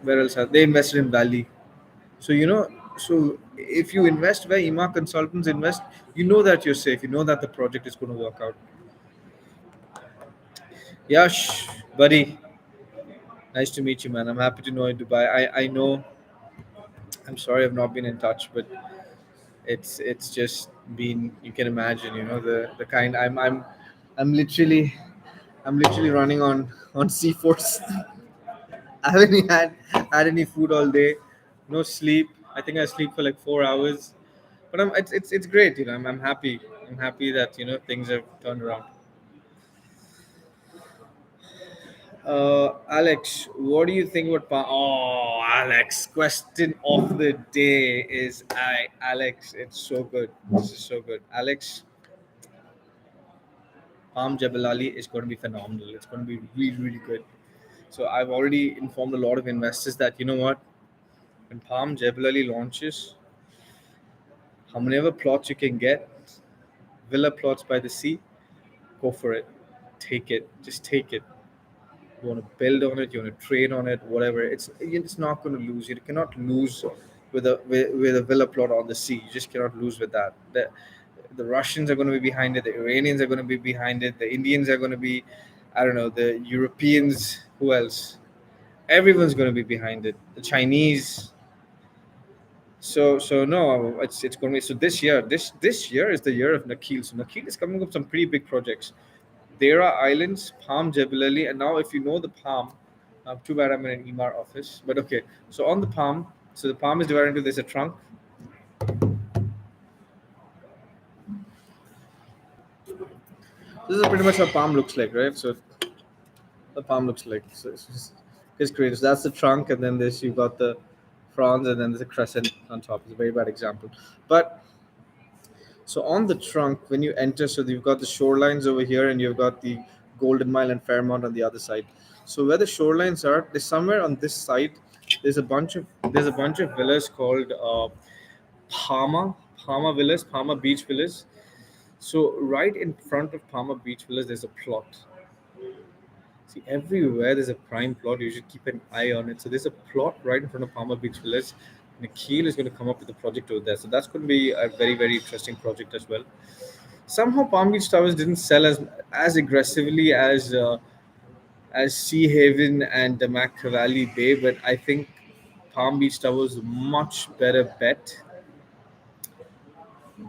Where else have they invested in Valley? So so if you invest where Emaar consultants invest, you know that you're safe. You know that the project is going to work out. Yash, buddy, nice to meet you, man. I'm happy to know in Dubai. I know. I'm sorry I've not been in touch, but it's just been, you can imagine, the kind I'm literally running on C-force. I haven't had any food all day, no sleep. I think I sleep for like 4 hours, but it's great. I'm happy. I'm happy that things have turned around. Alex, what do you think about Oh, Alex, question of the day is Alex. It's so good. This is so good. Alex, Palm Jebel Ali is going to be phenomenal. It's going to be really, really good. So I've already informed a lot of investors that when Palm Jebel Ali launches, how many ever plots you can get, villa plots by the sea, go for it. Take it. Just take it. You want to build on it, you want to trade on it, whatever. It's not going to lose. You cannot lose with a villa plot on the sea. You just cannot lose with that. The Russians are going to be behind it. The Iranians are going to be behind it. The Indians are going to be, I don't know, the Europeans. Who else? Everyone's going to be behind it. The Chinese. So no, it's going to be. So this year is the year of Nakhil. So Nakhil is coming up with some pretty big projects. Dera Islands, Palm Jebel Ali, and now if you know the Palm, too bad I'm in an Emaar office, but okay. So on the Palm, so the Palm is divided into, there's a trunk. This is pretty much how Palm looks like, right? So the Palm looks like, so it's great. So that's the trunk, and then this you got the fronds, and then there's a crescent on top. It's a very bad example, but so on the trunk, when you enter, so you've got the shorelines over here, and you've got the Golden Mile and Fairmont on the other side. So where the shorelines are, there's somewhere on this side. There's a bunch of villas called Palma Villas, Palma Beach Villas. So right in front of Palma Beach Villas, there's a plot. See, everywhere there's a prime plot. You should keep an eye on it. So there's a plot right in front of Palma Beach Villas. Nikhil is going to come up with a project over there. So that's going to be a very, very interesting project as well. Somehow Palm Beach Towers didn't sell as aggressively as Sea Haven and the Mac Valley Bay, but I think Palm Beach Towers a much better bet.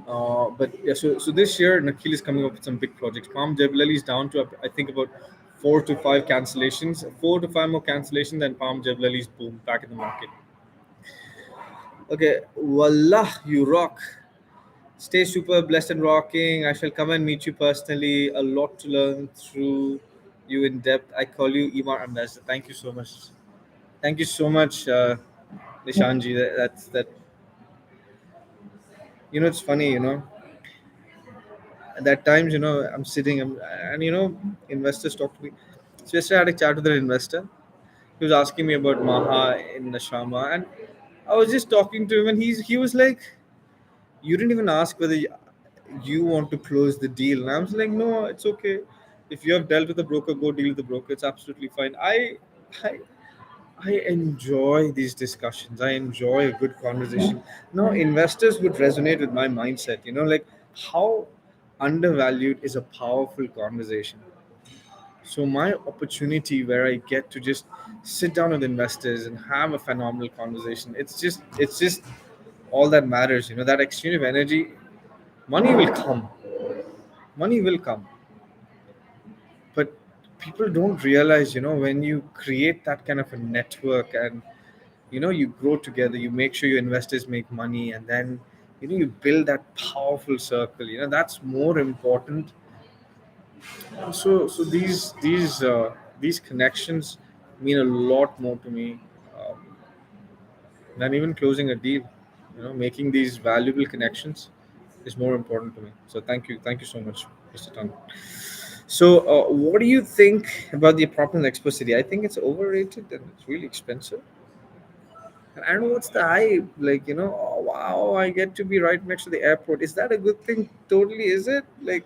But yeah, so this year Nakhil is coming up with some big projects. Palm Jebel Ali is down to I think about 4 to 5 cancellations, 4 to 5 more cancellations, and Palm Jebel Ali is boom back in the market. Okay, Wallah, you rock. Stay super blessed and rocking. I shall come and meet you personally. A lot to learn through you in depth. I call you Emaar Ambassador. Thank you so much. Thank you so much, Nishanji. That. It's funny. At that times, I'm sitting, and investors talk to me. So yesterday I had a chat with an investor. He was asking me about Maha in Nashama, and I was just talking to him, and he was like, "You didn't even ask whether you want to close the deal." And I was like, "No, it's okay. If you have dealt with a broker, go deal with the broker. It's absolutely fine." I I enjoy these discussions. I enjoy a good conversation. No, investors would resonate with my mindset. Like how undervalued is a powerful conversation. So my opportunity where I get to just sit down with investors and have a phenomenal conversation. It's just all that matters. That exchange of energy, money will come. Money will come. But people don't realize, when you create that kind of a network, and you grow together, you make sure your investors make money, and then you build that powerful circle. That's more important. So these connections mean a lot more to me than even closing a deal. Making these valuable connections is more important to me. So thank you so much, Mr. Tan. So, what do you think about the apartment Expo City? I think it's overrated and it's really expensive. And I don't know what's the hype. Like, oh wow, I get to be right next to the airport. Is that a good thing? Totally, is it? Like,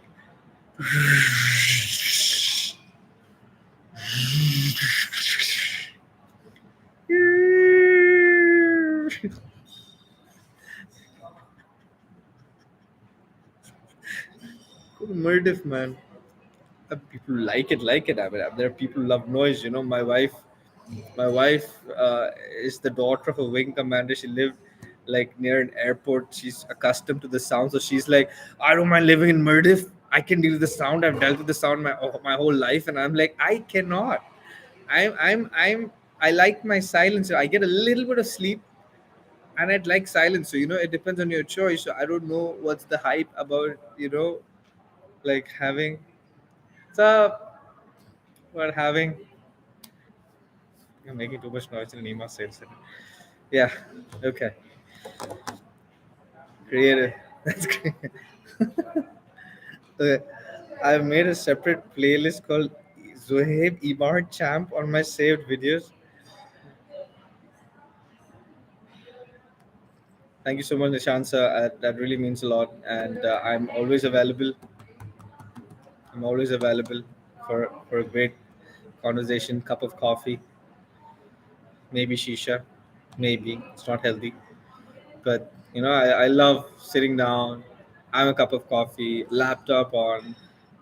go to Maldives, man. People like it. I mean, there are people who love noise. My wife is the daughter of a wing commander. She lived like near an airport. She's accustomed to the sound, so she's like, I don't mind living in Maldives. I can deal with the sound. I've dealt with the sound my whole life, and I'm like, I cannot. I like my silence. I get a little bit of sleep, and I'd like silence. So it depends on your choice. So I don't know what's the hype about. Like having. What's up? What having? You're making too much noise in an email sales. Yeah. Okay. Creative. That's great. Okay. I've made a separate playlist called Zohaib Emaar Champ on my saved videos. Thank you so much, Nishansa. That really means a lot. And I'm always available. I'm always available for a great conversation, cup of coffee, maybe shisha. Maybe. It's not healthy. But I love sitting down. I'm a cup of coffee, laptop on,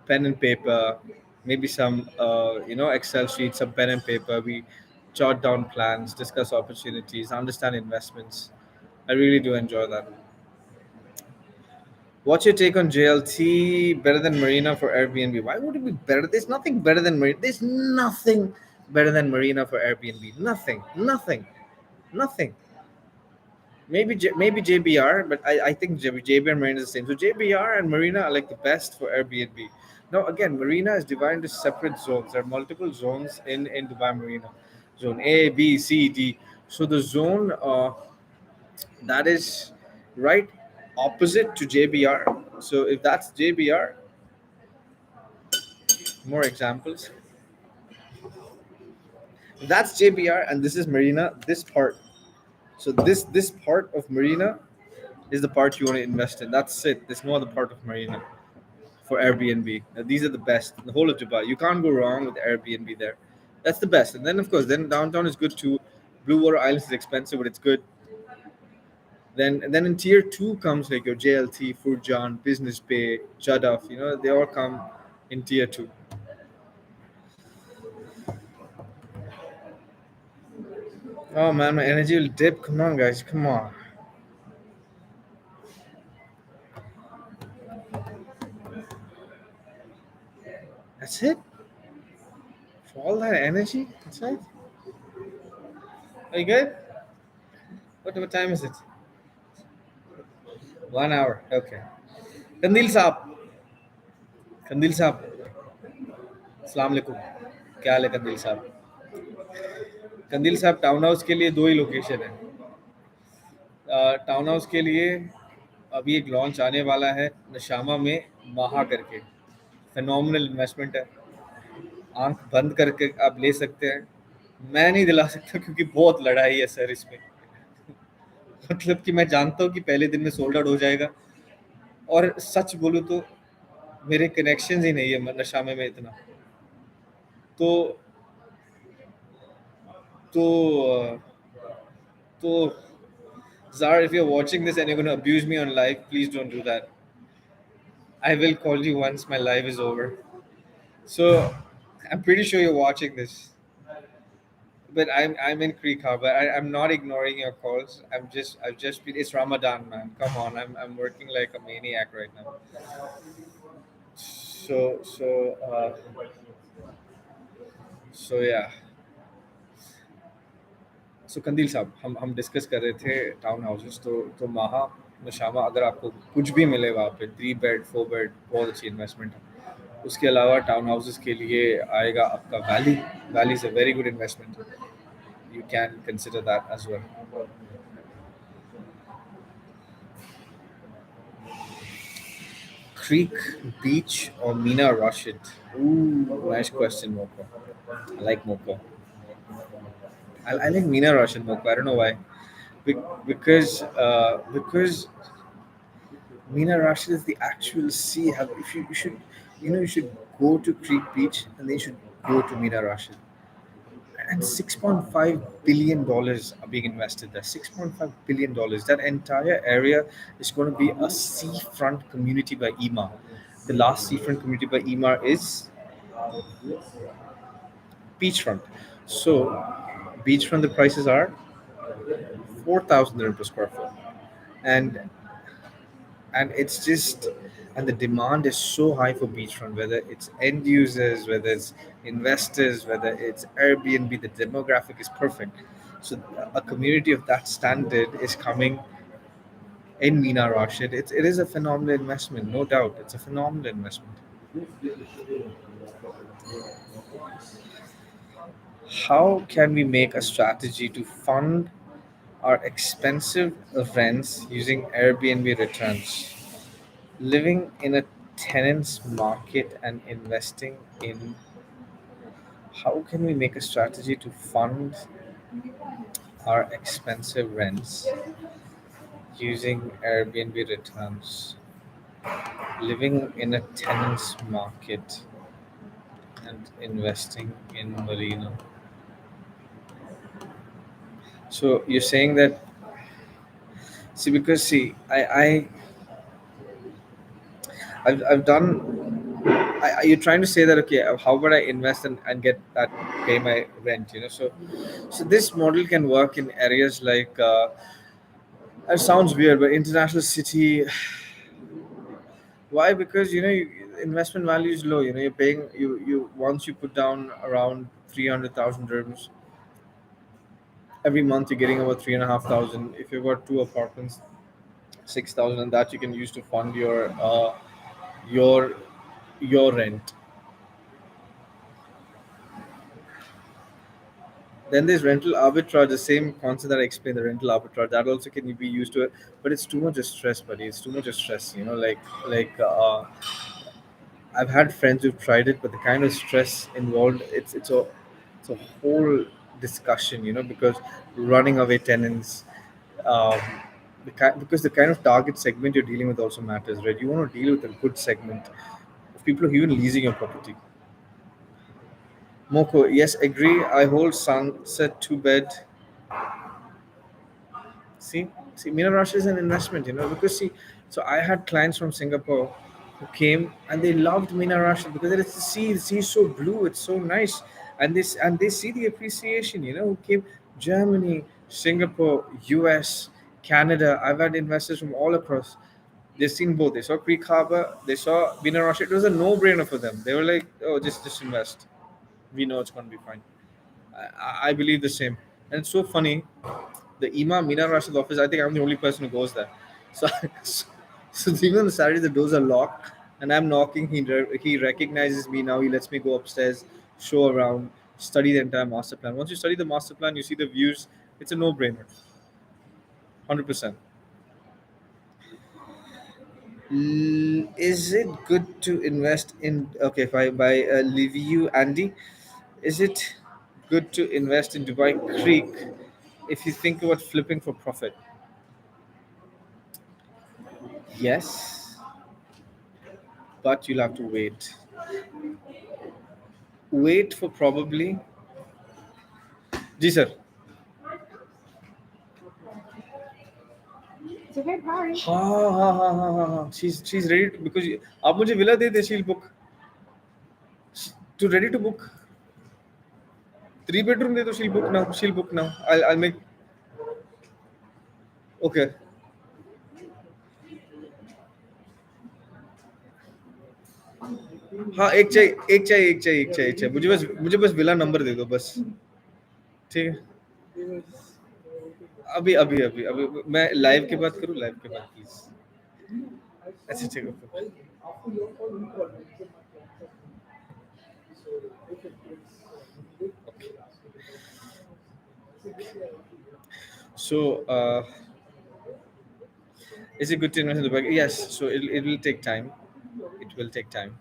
pen and paper, maybe some Excel sheets, some pen and paper. We jot down plans, discuss opportunities, understand investments. I really do enjoy that. What's your take on JLT better than Marina for Airbnb? Why would it be better? There's nothing better than Marina. There's nothing better than Marina for Airbnb. Nothing. Nothing. Nothing. Maybe JBR, but I think JBR and Marina is the same. So JBR and Marina are like the best for Airbnb. Now again, Marina is divided into separate zones. There are multiple zones in Dubai Marina. Zone A, B, C, D. So the zone that is right opposite to JBR. So if that's JBR, more examples. If that's JBR and this is Marina, this part. So this part of Marina is the part you want to invest in. That's it. There's no other part of Marina for Airbnb. These are the best in the whole of Dubai. You can't go wrong with Airbnb there. That's the best. And then of course, then downtown is good too. Blue Water Islands is expensive, but it's good. Then in tier two comes like your JLT, Furjan, Business Bay, Jadaf. They all come in tier two. Oh man, my energy will dip. Come on, guys. Come on. That's it. For all that energy, that's it. Are you good? What time is it? 1 hour. Okay. Kandil Saab. Kandil Saab. अस्सलाम वालेकुम. क्या हाल है कंदिल साहब? कंदिल साहब town house के लिए दो ही location है. टाउन हाउस के लिए अभी एक लॉन्च आने वाला है नशामा में, महा करके. फिनोमिनल इन्वेस्टमेंट है. आंख बंद करके आप ले सकते हैं. मैं नहीं दिला सकता क्योंकि बहुत लड़ाई है सर इसमें. मतलब कि मैं जानता हूँ कि पहले दिन में सोल्ड आउट हो जाएगा. और सच बोलूँ तो मेरे कनेक्शन ही नहीं है नशामे में इतना. तो तो तो Zar, if you're watching this and you're going to abuse me on live, please don't do that. I will call you once my live is over. So I'm pretty sure you're watching this. But I'm in Creek Harbor. I'm not ignoring your calls. I've just been. It's Ramadan, man. Come on, I'm working like a maniac right now. So yeah. सो कंदील साहब, हम discuss कर रहे थे town houses. तो महा, नशामा, अगर आपको कुछ भी मिले वहाँ पे 3 बेड 4 बेड, बहुत अच्छी इन्वेस्टमेंट है. उसके अलावा टाउन हाउसेस के लिए आएगा आपका valley. Valley is a very good investment. You can consider that as well. Creek, beach, or Mina Rashid? Ooh, nice question, Moko. I like Moko. I like Mina Rashid, Moko. I don't know why. Because Mina Rashid is the actual sea. If you should, you should go to Creek Beach and then you should go to Mina Rashid. And $6.5 billion are being invested there. $6.5 billion. That entire area is going to be a seafront community by Emaar. The last seafront community by Emaar is beachfront. So beachfront, the prices are 4,000 dirham per square foot, and it's just, and the demand is so high for beachfront, whether it's end users, whether it's investors, whether it's Airbnb. The demographic is perfect. So a community of that standard is coming in Mina Rashid. It is a phenomenal investment, no doubt. It's a phenomenal investment. How can we make a strategy to fund our expensive rents using Airbnb returns? Living in a tenant's market and investing in, how can we make a strategy to fund our expensive rents using Airbnb returns? Living in a tenant's market and investing in Marina. So you're saying that, see, because see, I've done. You're trying to say that, okay, how would I invest and get that, pay my rent? So this model can work in areas like, it sounds weird, but international city. Why? Because investment value is low. You're paying, you once you put down around 300,000 dirhams every month, you're getting about 3,500. If you've got two apartments, 6,000, and that you can use to fund your your rent. Then there's rental arbitrage, the same concept that I explained, the rental arbitrage. That also can be used to it, but it's too much of stress, buddy. It's too much of stress. Like I've had friends who've tried it, but the kind of stress involved, it's a whole discussion. Because running away tenants, um, because the kind of target segment you're dealing with also matters, right? You want to deal with a good segment of people who are even leasing your property. Moko, yes, agree. I hold sunset two bed. See, Mina Russia is an investment, because see, so I had clients from Singapore who came and they loved Mina Russia because it's the sea is so blue, it's so nice, and they see the appreciation, who came Germany, Singapore, US, Canada. I've had investors from all across. They've seen both. They saw Creek Harbor, they saw Mina Russia. It was a no-brainer for them. They were like, oh, just invest. We know it's going to be fine. I believe the same. And it's so funny, the Emaar Mina Rashid office, I think I'm the only person who goes there. So, so even on the Saturday, the doors are locked, and I'm knocking. He recognizes me now. He lets me go upstairs, show around, study the entire master plan. Once you study the master plan, you see the views. It's a no-brainer, 100%. Is it good to invest in? Okay, by Liviu Andy, is it good to invest in Dubai Creek if you think about flipping for profit? Yes, but you'll have to wait for probably. जी sir. हाँ. She's ready to, because आप मुझे villa दे दे, she'll book. To ready to book 3 bedroom दे दो, she'll book now. I'll make. Okay. हाँ, एक चाहिए. मुझे बस विला नंबर दे दो बस. ठीक है. अभी मैं लाइव के बाद करूँ, लाइव के बाद प्लीज. अच्छा ठीक है. Okay. So, is it good to invest in Dubai? Yes. So it will take time. It will take time.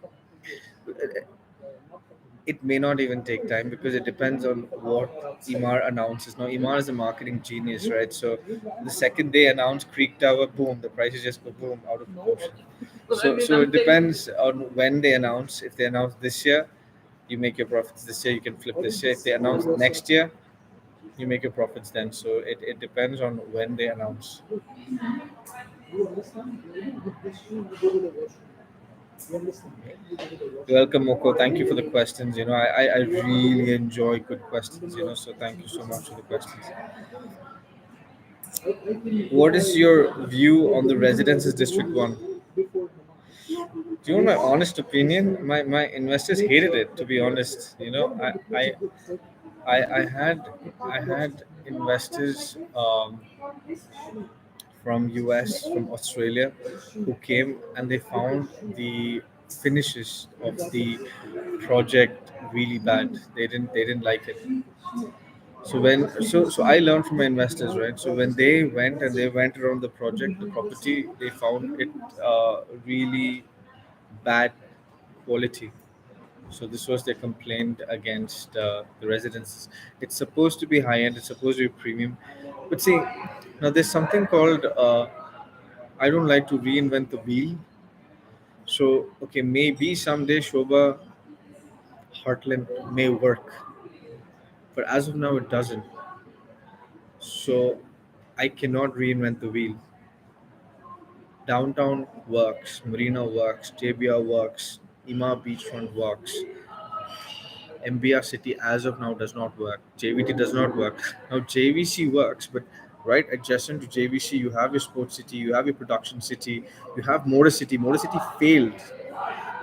It may not even take time because it depends on what Emaar announces. Now, Emaar is a marketing genius, right? So the second they announce Creek Tower, boom, the prices just go boom out of proportion. So it depends on when they announce. If they announce this year, you make your profits this year. You can flip this year. If they announce next year, you make your profits then. So it depends on when they announce. Welcome, Moko. Thank you for the questions. I really enjoy good questions. So thank you so much for the questions. What is your view on the Residences District One? Do you want my honest opinion? My investors hated it. To be honest, I had investors from US, from Australia, who came and they found the finishes of the project really bad. They didn't like it. So I learned from my investors, right? So when they went around the project, the property, they found it really bad quality. So this was their complaint against the residences. It's supposed to be high end. It's supposed to be premium, but see, now there's something called I don't like to reinvent the wheel. So okay, maybe someday Shobha Heartland may work, but as of now it doesn't. So I cannot reinvent the wheel. Downtown works, Marina works, JBR works, Emaar Beachfront works. MBR City as of now does not work. JVT does not work. Now JVC works, but right adjacent to JVC, you have your sports city, you have your production city, you have Motor City. Motor City failed.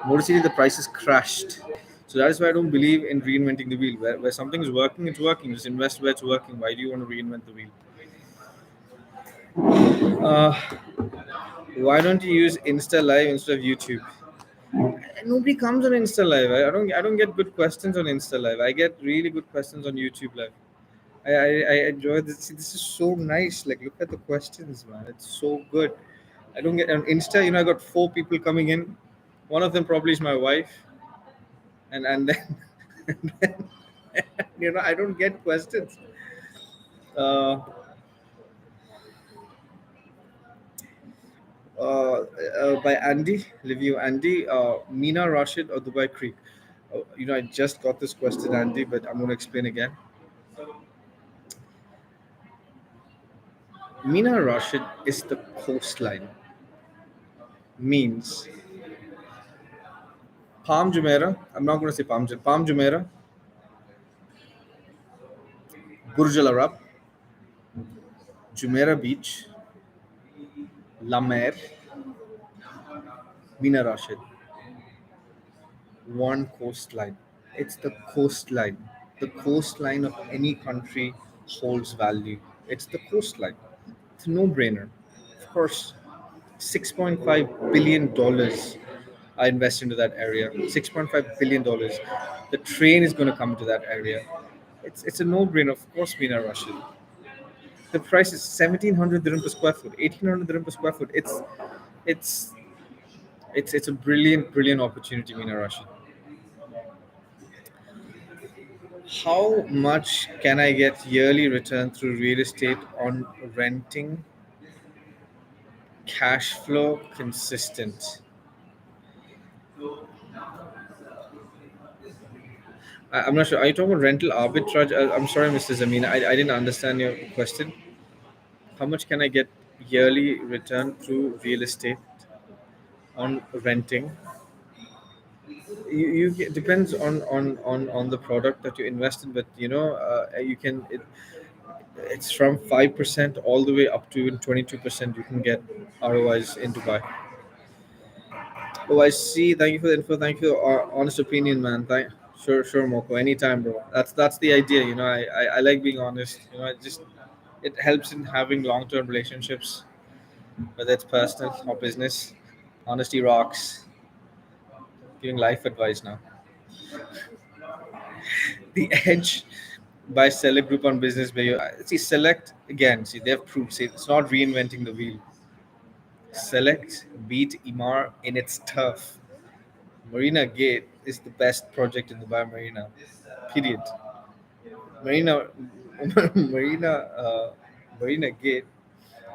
Motor City, the prices crashed. So that is why I don't believe in reinventing the wheel. Where something is working, it's working. Just invest where it's working. Why do you want to reinvent the wheel? Uh, why don't you use Insta Live instead of YouTube? Nobody comes on Insta Live. I don't get good questions on Insta Live. I get really good questions on YouTube Live. I enjoy this. See, this is so nice. Like, look at the questions, man. It's so good. I don't get on Insta. I got four people coming in. One of them probably is my wife, and then, and then I don't get questions. Uh, by Andy, review Andy, Mina Rashid or Dubai Creek. I just got this question, Andy, but I'm going to explain again. Mina Rashid is the coastline, means Palm Jumeirah. I'm not going to say Palm Jumeirah, Burj Al Arab, Jumeirah Beach, La Mer, Mina Rashid. One coastline. It's the coastline. The coastline of any country holds value. It's the coastline. It's a no-brainer. Of course, $6.5 billion I invest into that area. $6.5 billion. The train is going to come to that area. It's a no-brainer. Of course, Mina Rashid. The price is 1,700 dirham per square foot, 1,800 dirham per square foot. It's it's a brilliant opportunity, Mina Rashid. How much can I get yearly return through real estate on renting? Cash flow consistent. I'm not sure. Are you talking about rental arbitrage? I'm sorry, Mr. Zameen. I didn't understand your question. How much can I get yearly return through real estate on renting? It depends on the product that you invest in, but you can it's from 5% all the way up to even 22% you can get ROIs in Dubai. Oh, I see. Thank you for the info. Thank you for your honest opinion, man. Sure, Moko. Anytime, bro. That's the idea. I like being honest. It helps in having long-term relationships, whether it's personal or business. Honesty rocks. Giving life advice now. the edge by Select Group on business. Where you see Select again. See they've proved. See it's not reinventing the wheel. Select beat Emaar in its turf. Marina Gate is the best project in Dubai Marina. Period. Marina Marina Marina Gate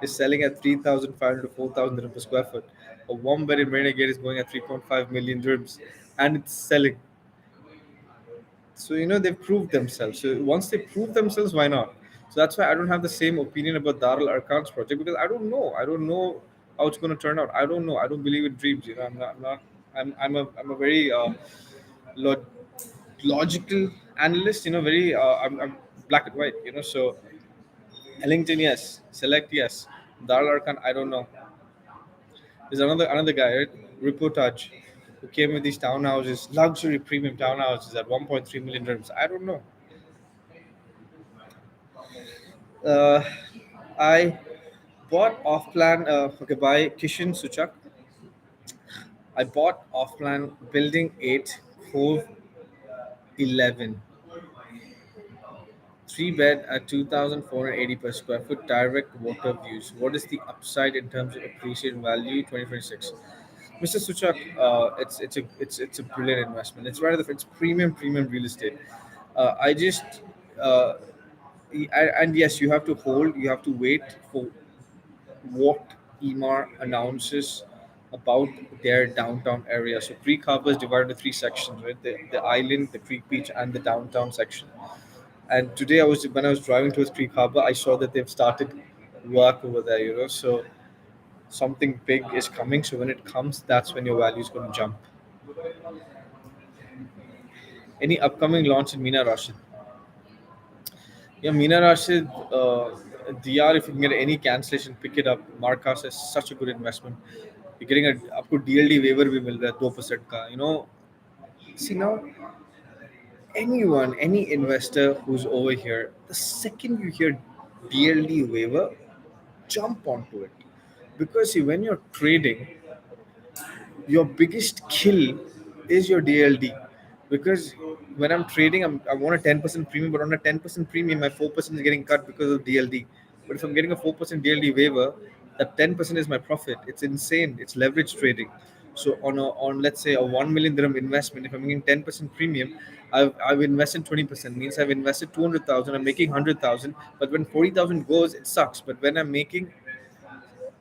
is selling at 3,500 to 4,000 dirham per square foot. A one bed in Marina Gate is going at 3.5 million dirhams, and it's selling. So they've proved themselves. So once they prove themselves, why not? So that's why I don't have the same opinion about Darul Arkan's project, because I don't know. I don't know how it's going to turn out. I don't know. I don't believe in dreams. I'm not. I'm not. I'm a very lo- logical analyst. Very. I'm black and white. So Ellington, yes. Select, yes. Darul Arkan, I don't know. There's another guy, right? Reportage, who came with these townhouses, luxury premium townhouses at 1.3 million dirhams. I don't know. Uh, I bought off plan. Okay, by Kishan Suchak. I bought off plan building 8, Cove 11, 3 bed at 2,480 per square foot, direct water views. What is the upside in terms of appreciation value 2026? Mr. Suchak, it's a brilliant investment. It's right at it's premium real estate. I just uh, and yes, you have to hold. You have to wait for what Emaar announces about their downtown area. So Creek Harbour is divided into three sections, right? The island, the Creek Beach, and the downtown section. And today, when I was driving towards Creek Harbour, I saw that they've started work over there. So something big is coming. So when it comes, that's when your value is going to jump. Any upcoming launch in Mina Rashid? Yeah, Mina Rashid, DR, if you can get any cancellation, pick it up. Marcas is such a good investment. You're getting आपको DLD waiver भी मिल रहा है 2% का. See now, any investor who's over here, the second you hear DLD waiver, jump onto it. Because see, when you're trading, your biggest kill is your DLD. Because when I'm trading, I want a 10% premium, but on a 10% premium, my 4% is getting cut because of DLD. But if I'm getting a 4% DLD waiver, that 10% is my profit. It's insane. It's leverage trading. So on let's say a 1 million dirham investment, if I'm getting 10% premium, I've invested 20%. Means I've invested 200,000. I'm making 100,000. But when 40,000 goes, it sucks. But when I'm making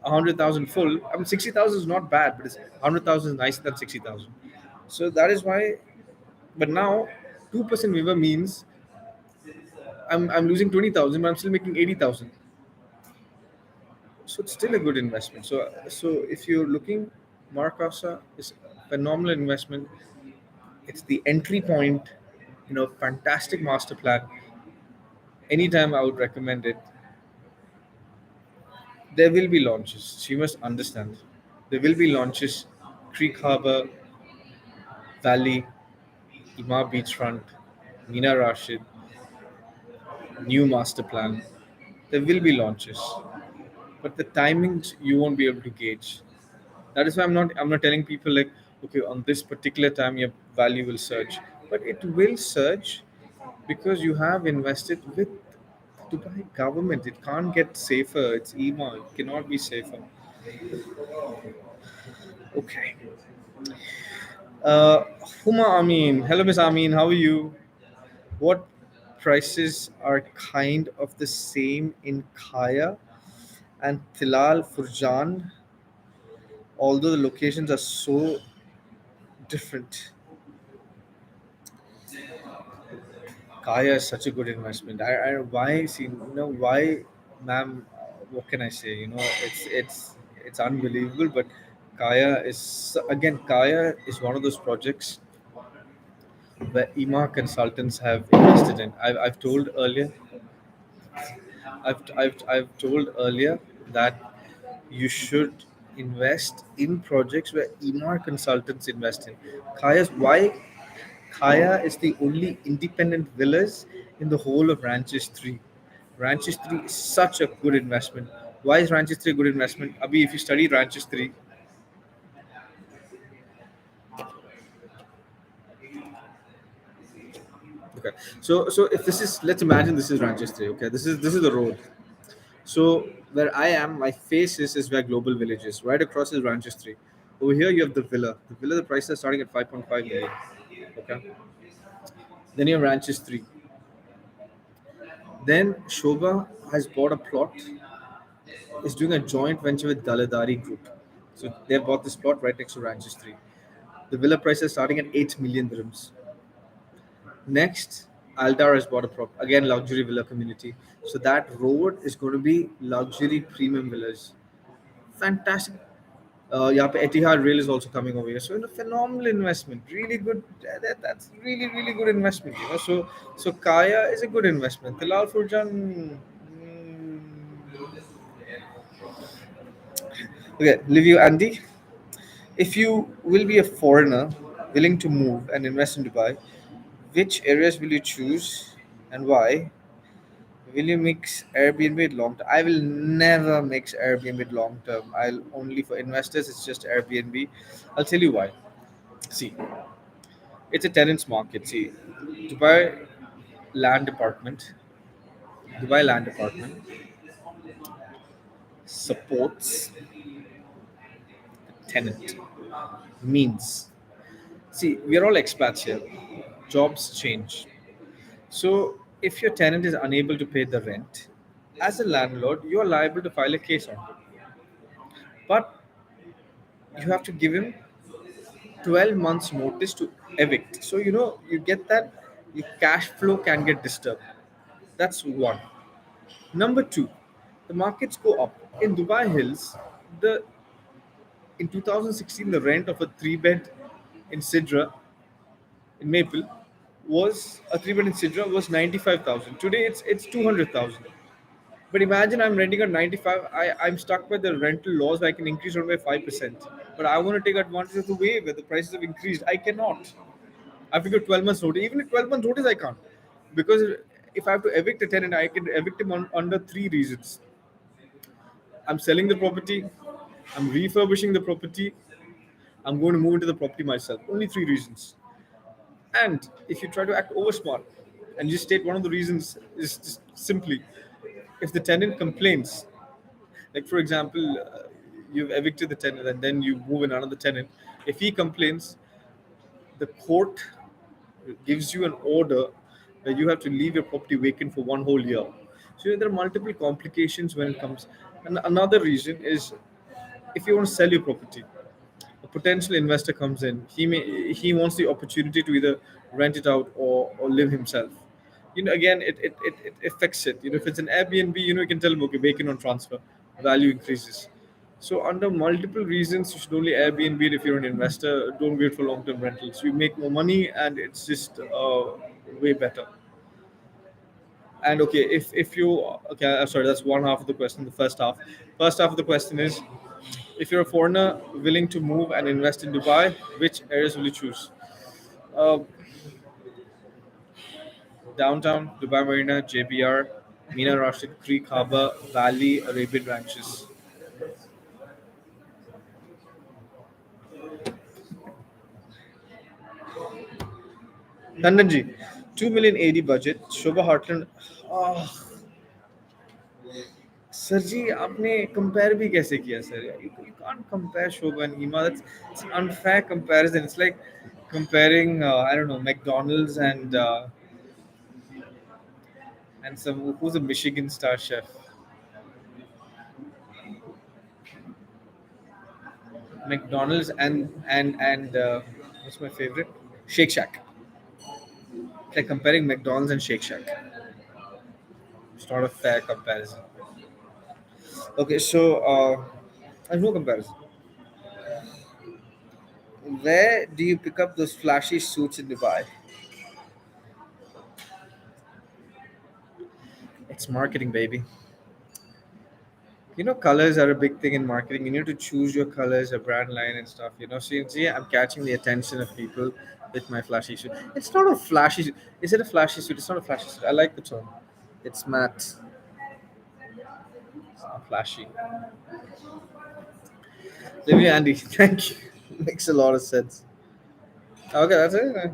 100,000 full, I mean 60,000 is not bad, but 100,000 is nicer than 60,000. So that is why. But now, 2% waiver means I'm losing 20,000, but I'm still making 80,000. So it's still a good investment. So if you're looking, Marcasa is a phenomenal investment. It's the entry point. Fantastic master plan. Anytime I would recommend it. There will be launches. She must understand. There will be launches. Creek Harbor, Valley, Emaar Beachfront, Mina Rashid, new master plan. There will be launches, but the timings you won't be able to gauge. That is why I'm not telling people like, okay, on this particular time your value will surge, but it will surge because you have invested with Dubai government. It can't get safer. It's Emaar. It cannot be safer. Okay. Uh, Huma Amin. Hello, Miss Amin. How are you? What prices are kind of the same in Kaya and Tilal Furjan, although the locations are so different? Kaya is such a good investment. Why see why, ma'am? What can I say? It's unbelievable. But Kaya is one of those projects where Ema consultants have invested in. I've told earlier. I've told earlier that you should invest in projects where Emaar consultants invest in. Kaya is the only independent villas in the whole of Ranches 3. Ranches 3 is such a good investment. Why is Ranches 3 a good investment? Abhi, if you study Ranches 3, Okay. So if this is, let's imagine this is Ranches 3. Okay. This is the road. So where I am, my face is where Global Village is. Right across is Ranches 3. Over here you have the villa. The villa, the price is starting at 5.5 million. Okay. Then you have Ranches 3. Then Shobha has bought a plot, is doing a joint venture with Daladari Group. So they have bought this plot right next to Ranches 3. The villa price is starting at 8 million dirhams. Next, Aldar has bought a prop, again luxury villa community. So that road is going to be luxury premium villas. Fantastic. Yeah, Etihad Rail is also coming over here. So a phenomenal investment, really good. That's really good investment. So Kaya is a good investment. Tilal Furjan, okay, leave you Andy. If you will be a foreigner willing to move and invest in Dubai, which areas will you choose and why? Will you mix Airbnb with long term? I will never mix Airbnb with long term. I'll only for investors. It's just Airbnb. I'll tell you why. See, it's a tenants market. See, Dubai land department, Dubai land department supports tenant means. See, we are all expats here. Jobs change. So if your tenant is unable to pay the rent, as a landlord, you are liable to file a case on him. But you have to give him 12 months notice to evict. So you get that your cash flow can get disturbed. That's one. Number two, the markets go up. In Dubai Hills, the in 2016 the rent of a three bed in Sidra in Maple was a three bed in Sidra was 95,000. Today it's 200,000. But imagine I'm renting at 95. I'm stuck by the rental laws. I can increase it by 5%. But I want to take advantage of the way where the prices have increased. I cannot. I figure 12 months notice. Even at 12 months notice, I can't. Because if I have to evict a tenant, I can evict him under three reasons. I'm selling the property, I'm refurbishing the property, I'm going to move into the property myself. Only three reasons. And if you try to act over smart and you state one of the reasons is just simply if the tenant complains, like for example, you've evicted the tenant and then you move in another tenant. If he complains, the court gives you an order that you have to leave your property vacant for one whole year. So there are multiple complications when it comes. And another reason is if you want to sell your property, a potential investor comes in. He wants the opportunity to either rent it out or live himself. Again, it affects it. If it's an Airbnb, you can tell him okay, vacant on transfer, value increases. So under multiple reasons, you should only Airbnb it if you're an investor. Don't wait for long-term rentals. You make more money, and it's just way better. And okay, if you okay, I'm sorry, that's one half of the question. The first half of the question is, if you're a foreigner willing to move and invest in Dubai, which areas will you choose? Uh, Downtown, Dubai Marina, JBR, Mina Rashid, Creek Harbour, Valley, Arabian Ranches. Nandanji, 2 million AD budget, Shobha Heartland. Oh, sir जी आपने compare भी कैसे किया sir you can't compare Shobha and Emaar. It's an unfair comparison. It's like comparing I don't know McDonald's and some who's a Michigan star chef. McDonald's and what's my favorite? Shake Shack. It's like comparing McDonald's and Shake Shack. It's not a fair comparison. Okay, so there's no comparison. Where do you pick up those flashy suits in Dubai? It's marketing, baby. Colors are a big thing in marketing. You need to choose your colors, your brand line, and stuff. See, I'm catching the attention of people with my flashy suit. It's not a flashy suit. Is it a flashy suit? It's not a flashy suit. I like the tone. It's matte. It's not flashy. Maybe Andy, thank you. Makes a lot of sense. Okay, that's it.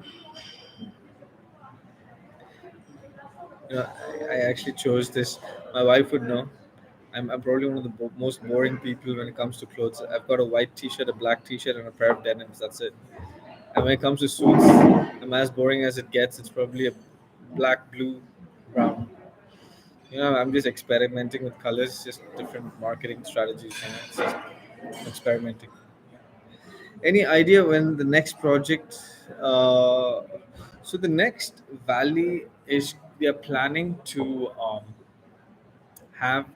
I actually chose this. My wife would know. I'm probably one of the most boring people when it comes to clothes. I've got a white t-shirt, a black t-shirt, and a pair of denims. That's it. And when it comes to suits, I'm as boring as it gets. It's probably a black, blue, brown. I'm just experimenting with colors, just different marketing strategies. It's just experimenting. Any idea when the next project? So the next valley is we are planning to have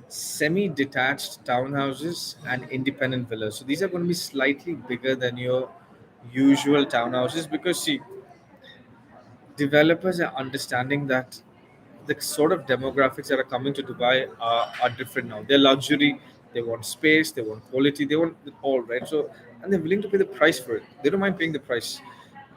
semi-detached townhouses and independent villas. So these are going to be slightly bigger than your usual townhouses because see, developers are understanding that the sort of demographics that are coming to Dubai are different now. They're luxury, they want space, they want quality, they want it all, right? So, and they're willing to pay the price for it. They don't mind paying the price,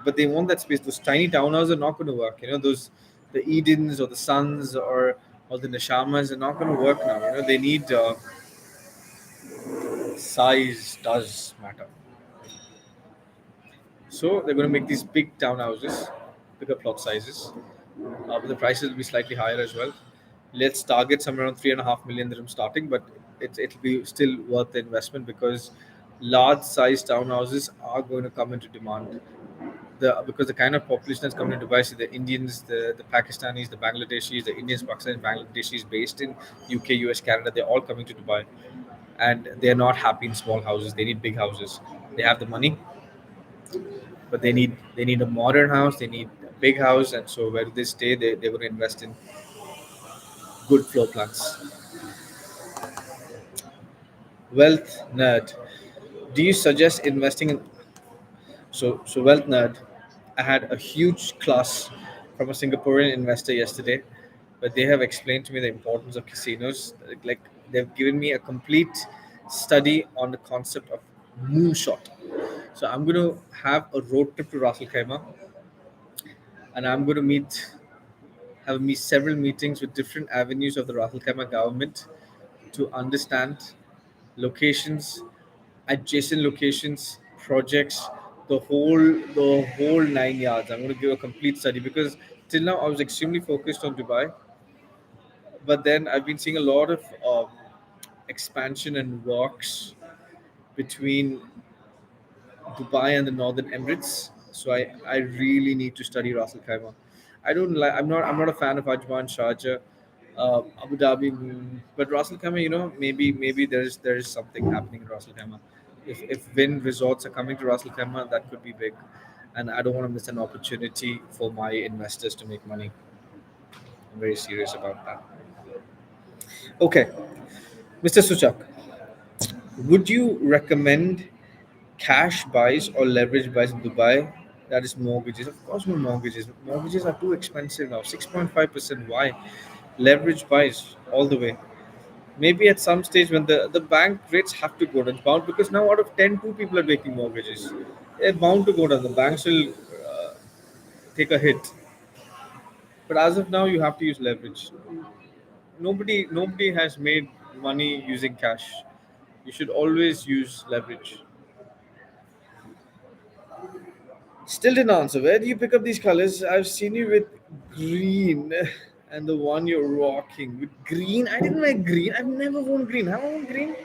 but they want that space. Those tiny townhouses are not going to work. Those the Edens or the Suns or the Nishamas are not going to work now. They need size does matter. So they're going to make these big townhouses, bigger plot sizes, but the prices will be slightly higher as well. Let's target somewhere around 3.5 million dirham starting, but it'll be still worth the investment because large size townhouses are going to come into demand. Because the kind of population that's coming to Dubai, see the Indians, the Pakistanis, the Bangladeshis, the Indians, Pakistanis, Bangladeshis based in UK, US, Canada, they're all coming to Dubai, and they're not happy in small houses. They need big houses. They have the money, but they need a modern house. They need a big house, and so where do they stay? They're going to invest in good floor plans. Wealth nerd. Do you suggest investing in wealth nerd? I had a huge class from a Singaporean investor yesterday, but they have explained to me the importance of casinos. Like they've given me a complete study on the concept of moonshot. So I'm going to have a road trip to Ras Al Khaimah, and I'm going to have several meetings with different avenues of the Ras Al Khaimah government to understand locations, adjacent locations, projects, the whole 9 yards. I'm going to give a complete study because till now I was extremely focused on Dubai, but then I've been seeing a lot of expansion and works between Dubai and the Northern Emirates. So I really need to study Ras Al Khaimah. I don't like. I'm not a fan of Ajman, Sharjah, Abu Dhabi, but Ras Al Khaimah. Maybe there's something happening in Ras Al Khaimah. If wind resorts are coming to Ras Al Khaimah, that could be big, and I don't want to miss an opportunity for my investors to make money. I'm very serious about that. Okay, Mr. Suchak, would you recommend cash buys or leverage buys in Dubai? That is mortgages. Of course, no mortgages. Mortgages are too expensive now. 6.5%. Why? Leverage buys all the way. Maybe at some stage when the bank rates have to go down, it's bound because now out of 10, 2 people are taking mortgages. They're bound to go down. The banks will take a hit. But as of now, you have to use leverage. Nobody has made money using cash. You should always use leverage. Still didn't answer. Where do you pick up these colors? I've seen you with green and the one you're rocking with green. I didn't wear green. I've never worn green. Have I worn green?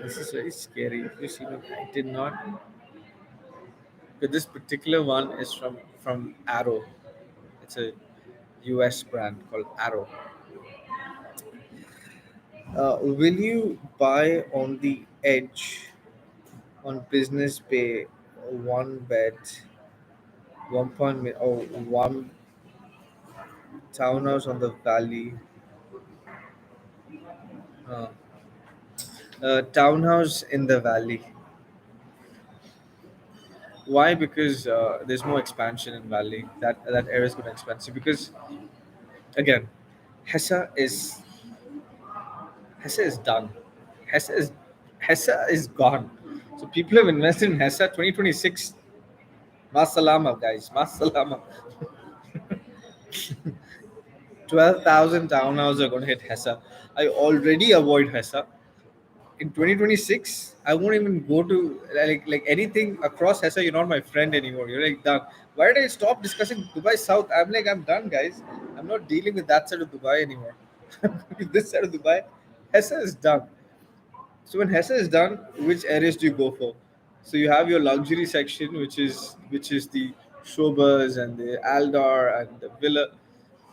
This is very scary. You see, look, I did not. But this particular one is from Arrow. It's a US brand called Arrow. Will you buy on the edge on Business Bay, one bed, 1 townhouse on the valley? Uh, Townhouse in the valley. Why? Because there's more expansion in valley. That area is going to expensive because again, Hessa is Hessa is done. Hessa is Hessa is gone. So people have invested in Hessa 2026. Masalama, guys. Masalama. 12,000 townhouses are going to hit Hessa. I already avoid Hessa. in 2026, I won't even go to like anything across Hessa. You're not my friend anymore. You're like done. Why did I stop discussing Dubai South? I'm like, I'm done, guys. I'm not dealing with that side of Dubai anymore. This side of Dubai, Hessa is done. So when Hessa is done, which areas do you go for? So you have your luxury section, which is the Shobas and the Aldar and the Villa.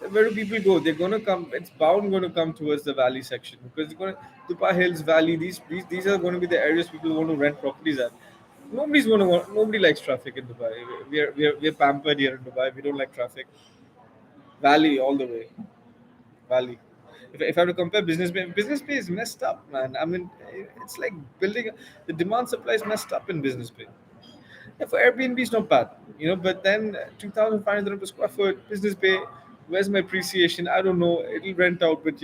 Where do people go? They're gonna come. It's bound going to come towards the valley section because they're going to Dubai Hills Valley. These are going to be the areas people want to rent properties at. Nobody's going to want. Nobody likes traffic in Dubai. We're pampered here in Dubai. We don't like traffic. Valley all the way. Valley. If I have to compare business pay is messed up, man. I mean, it's like building the demand supply is messed up in business pay. Yeah, for Airbnb is not bad, but then 2,500 per square foot business pay. Where's my appreciation? I don't know. It'll rent out, but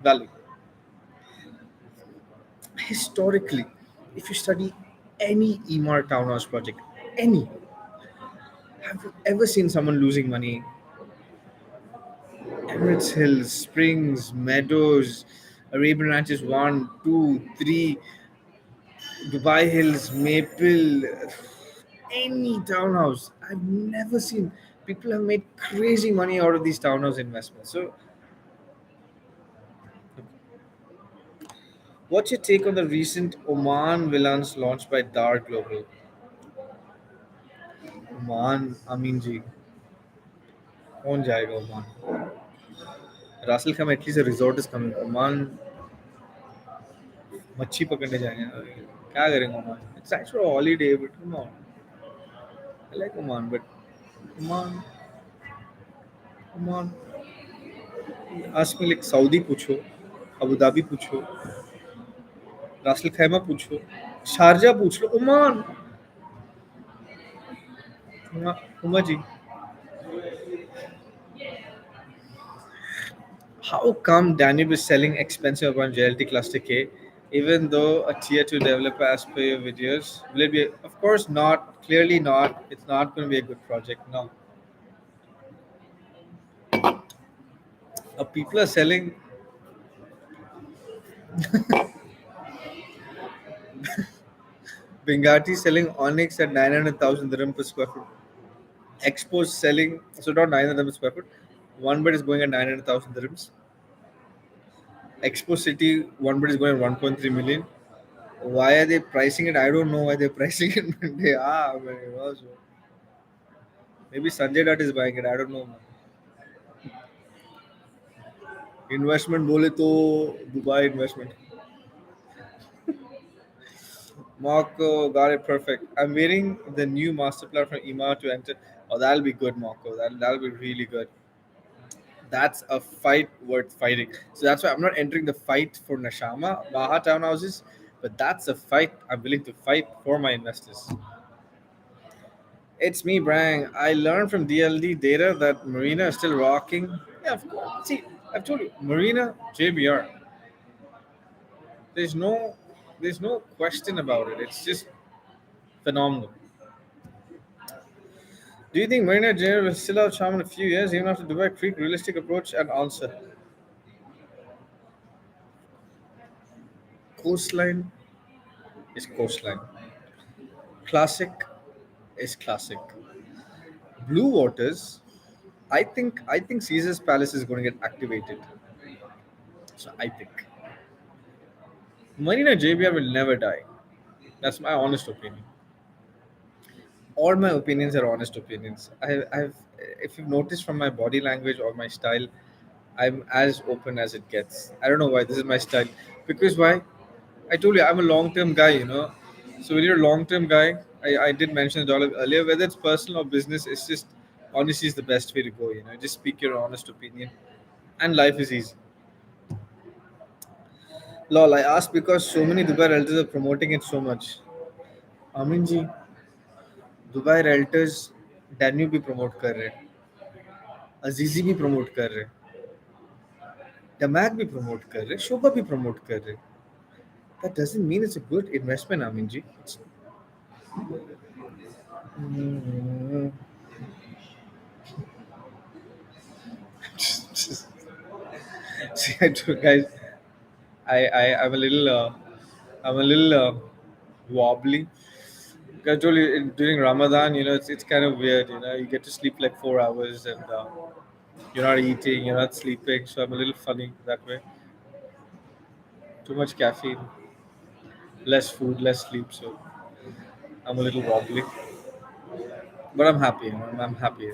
value. Historically, if you study any Emaar townhouse project, any, have you ever seen someone losing money? Emirates Hills, Springs, Meadows, Arabian Ranches 1, 2, 3, Dubai Hills, Maple, any townhouse. I've never seen people have made crazy money out of these townhouse investments. So, what's your take on the recent Oman villas launched by Dar Global? Oman, Amin ji, कौन जाएगा Oman? Russell Kham, at least a resort is coming. Oman, मच्छी पकड़ने जाएंगे. क्या करेंगे Oman? It's actually a holiday, but come on. I like Oman, but Oman, Oman. Ask me like Saudi पूछो, Abu Dhabi पूछो, रासल खैमा पूछो, शारजा पूछ लो, Oman. Uma ji, how come Danube is selling expensive on JLT Cluster K, even though a tier 2 developer as per your videos? Will it be? Of course not. Clearly not. It's not going to be a good project. No. People are selling. Bengati selling Onyx at 900,000 dirham per square foot. Expo is selling, so not 900 per square foot. One bed is going at 900,000 dirhams. Expo City, one bed is going at 1.3 million. Why are they pricing it? I don't know why they're pricing it. They are. Man, so maybe Sanjay Dutt is buying it. I don't know. Man. Investment बोले तो Dubai investment. Marco got it perfect. I'm waiting the new master plan from Emaar to enter. Oh, that'll be good, Marco. That'll be really good. That's a fight worth fighting. So that's why I'm not entering the fight for Nashama, Baha townhouses, but that's a fight I'm willing to fight for my investors. It's me, Brang. I learned from DLD data that Marina is still rocking. Yeah, of course. See, I've told you, Marina, JBR. There's no, there's no question about it. It's just phenomenal. Do you think Marina JBR will still have charm in a few years, even after Dubai Creek realistic approach and answer? Coastline is coastline. Classic is classic. Blue Waters, I think Caesar's Palace is going to get activated. So I think Marina JBR will never die. That's my honest opinion. All my opinions are honest opinions. If you've noticed from my body language or my style, I'm as open as it gets. I don't know why this is my style. Because why? I told you I'm a long-term guy. So when you're a long-term guy, I did mention it all earlier. Whether it's personal or business, it's just honesty is the best way to go. Just speak your honest opinion, and life is easy. Lol, I asked because so many Dubai realtors are promoting it so much. Amin ji, Dubai realtors Danube भी promote कर रहे हैं, अजीजी भी promote कर रहे हैं, डमैक भी promote कर रहे हैं, शोभा भी प्रमोट कर रहे हैं. That doesn't mean it's a good investment, Amin ji. Mm. See, guys, I'm a little wobbly. I told you during Ramadan, it's kind of weird. You get to sleep like 4 hours and you're not eating, you're not sleeping. So I'm a little funny that way. Too much caffeine, less food, less sleep. So I'm a little wobbly, but I'm happy. I'm happy.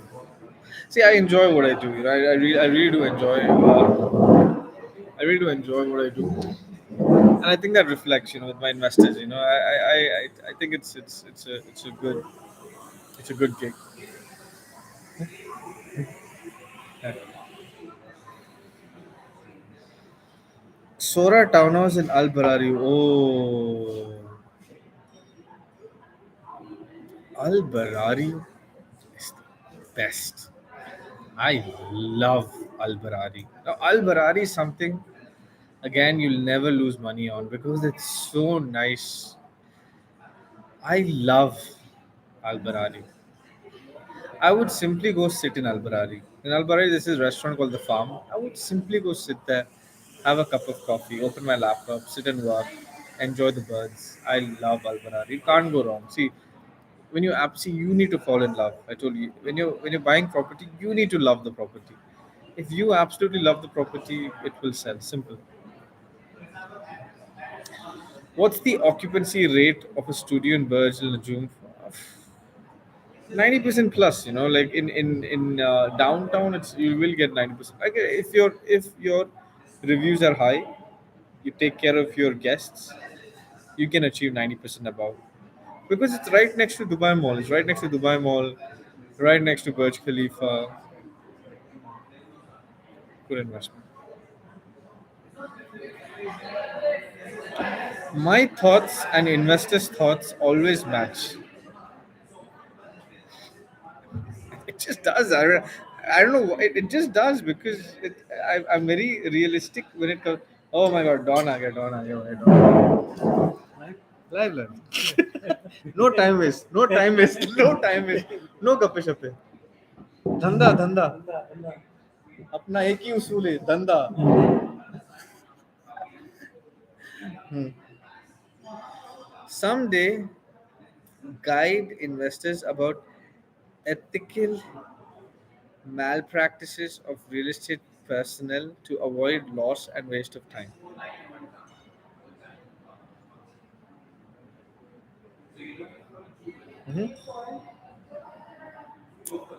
See, I enjoy what I do. I really do enjoy. I really do enjoy what I do, and I think that reflects, with my investors. I think it's a good gig. Yeah. Sora Townhouse in Al Barari. Oh, Al Barari is the best. I love Al Barari. Now, Al Barari is something, again, you'll never lose money on because it's so nice. I love Al Barari. I would simply go sit in Al Barari. In Al Barari, this is a restaurant called The Farm. I would simply go sit there, have a cup of coffee, open my laptop, sit and work, enjoy the birds. I love Al Barari. You can't go wrong. See, you need to fall in love. I told you, when you're buying property, you need to love the property. If you absolutely love the property, it will sell. Simple. What's the occupancy rate of a studio in Burj Al Najum? 90% plus. Like in downtown, it's you will get 90%. Okay, if your reviews are high, you take care of your guests, you can achieve 90% above because it's right next to Dubai Mall. It's right next to Dubai Mall, right next to Burj Khalifa. Good investment. My thoughts and investors' thoughts always match. It just does. I don't know. It just does because I'm very realistic when it comes. Oh my God, Dawn आ गया, Dawn आ गया, भाई, Dawn. Live, live. No time waste. No time waste. No time waste. No गप्पे शप्पे. धंधा धंधा. अपना एक ही उसूल है धंधा. Hmm. Someday, guide investors about ethical malpractices of real estate personnel to avoid loss and waste of time. Mhm.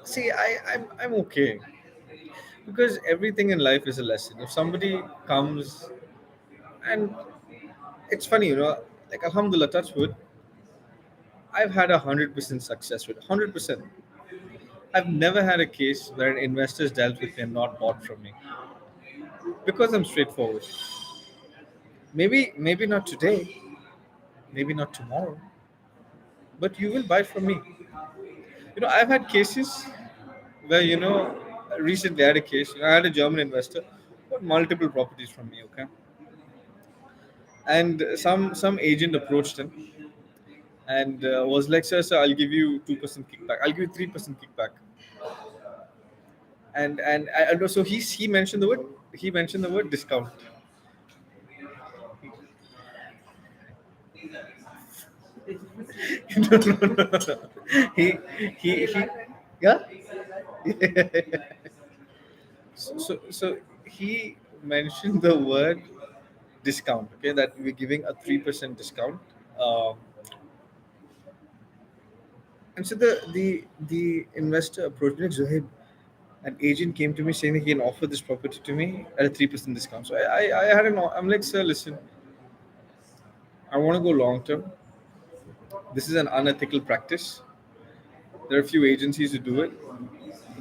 See, I'm okay because everything in life is a lesson. If somebody comes and it's funny, like Alhamdulillah, touch wood, I've had 100% success with 100%. I've never had a case where an investor's dealt with me and not bought from me because I'm straightforward. Maybe not today, maybe not tomorrow, but you will buy from me. I've had cases where recently I had a case. I had a German investor bought multiple properties from me. Okay, and some agent approached him and was like, sir, I'll give you 2% kickback. I'll give you 3% kickback. And so he mentioned the word discount. No. He yeah. So he mentioned the word discount. Okay, that we're giving a 3% discount. Um, and so the investor approached me like, Zohaib, an agent came to me saying that he can offer this property to me at a 3% discount. So I had I'm like, sir, listen, I want to go long term. This is an unethical practice. There are a few agencies who do it.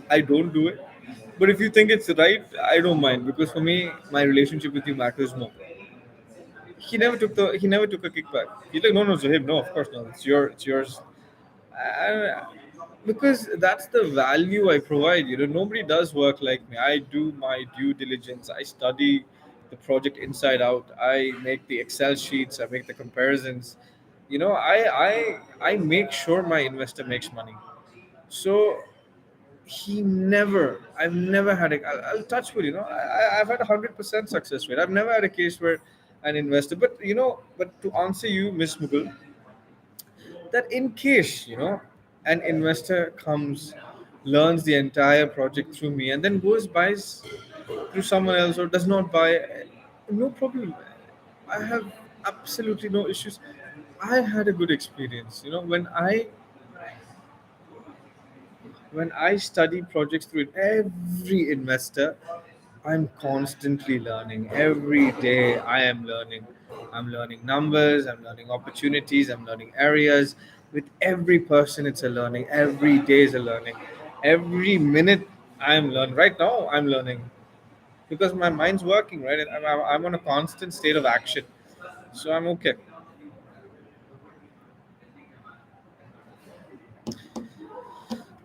I don't do it. But if you think it's right, I don't mind because for me, my relationship with you matters more. He never took a kickback. He's like, no, Zohaib, no, of course not. It's yours. I, because that's the value I provide. Nobody does work like me. I do my due diligence. I study the project inside out. I make the Excel sheets. I make the comparisons. I make sure my investor makes money. So I've never had I'll touch wood. I've had 100% success rate. I've never had a case where an investor. But but to answer you, Miss Mughal, that in case an investor comes, learns the entire project through me, and then goes buys through someone else or does not buy, no problem. I have absolutely no issues. I had a good experience. When I study projects through every investor, I'm constantly learning. Every day I am learning. I'm learning numbers, I'm learning opportunities, I'm learning areas. With every person, it's a learning. Every day is a learning. Every minute I'm learning. Right now, I'm learning because my mind's working, right? And I'm on a constant state of action. So I'm okay.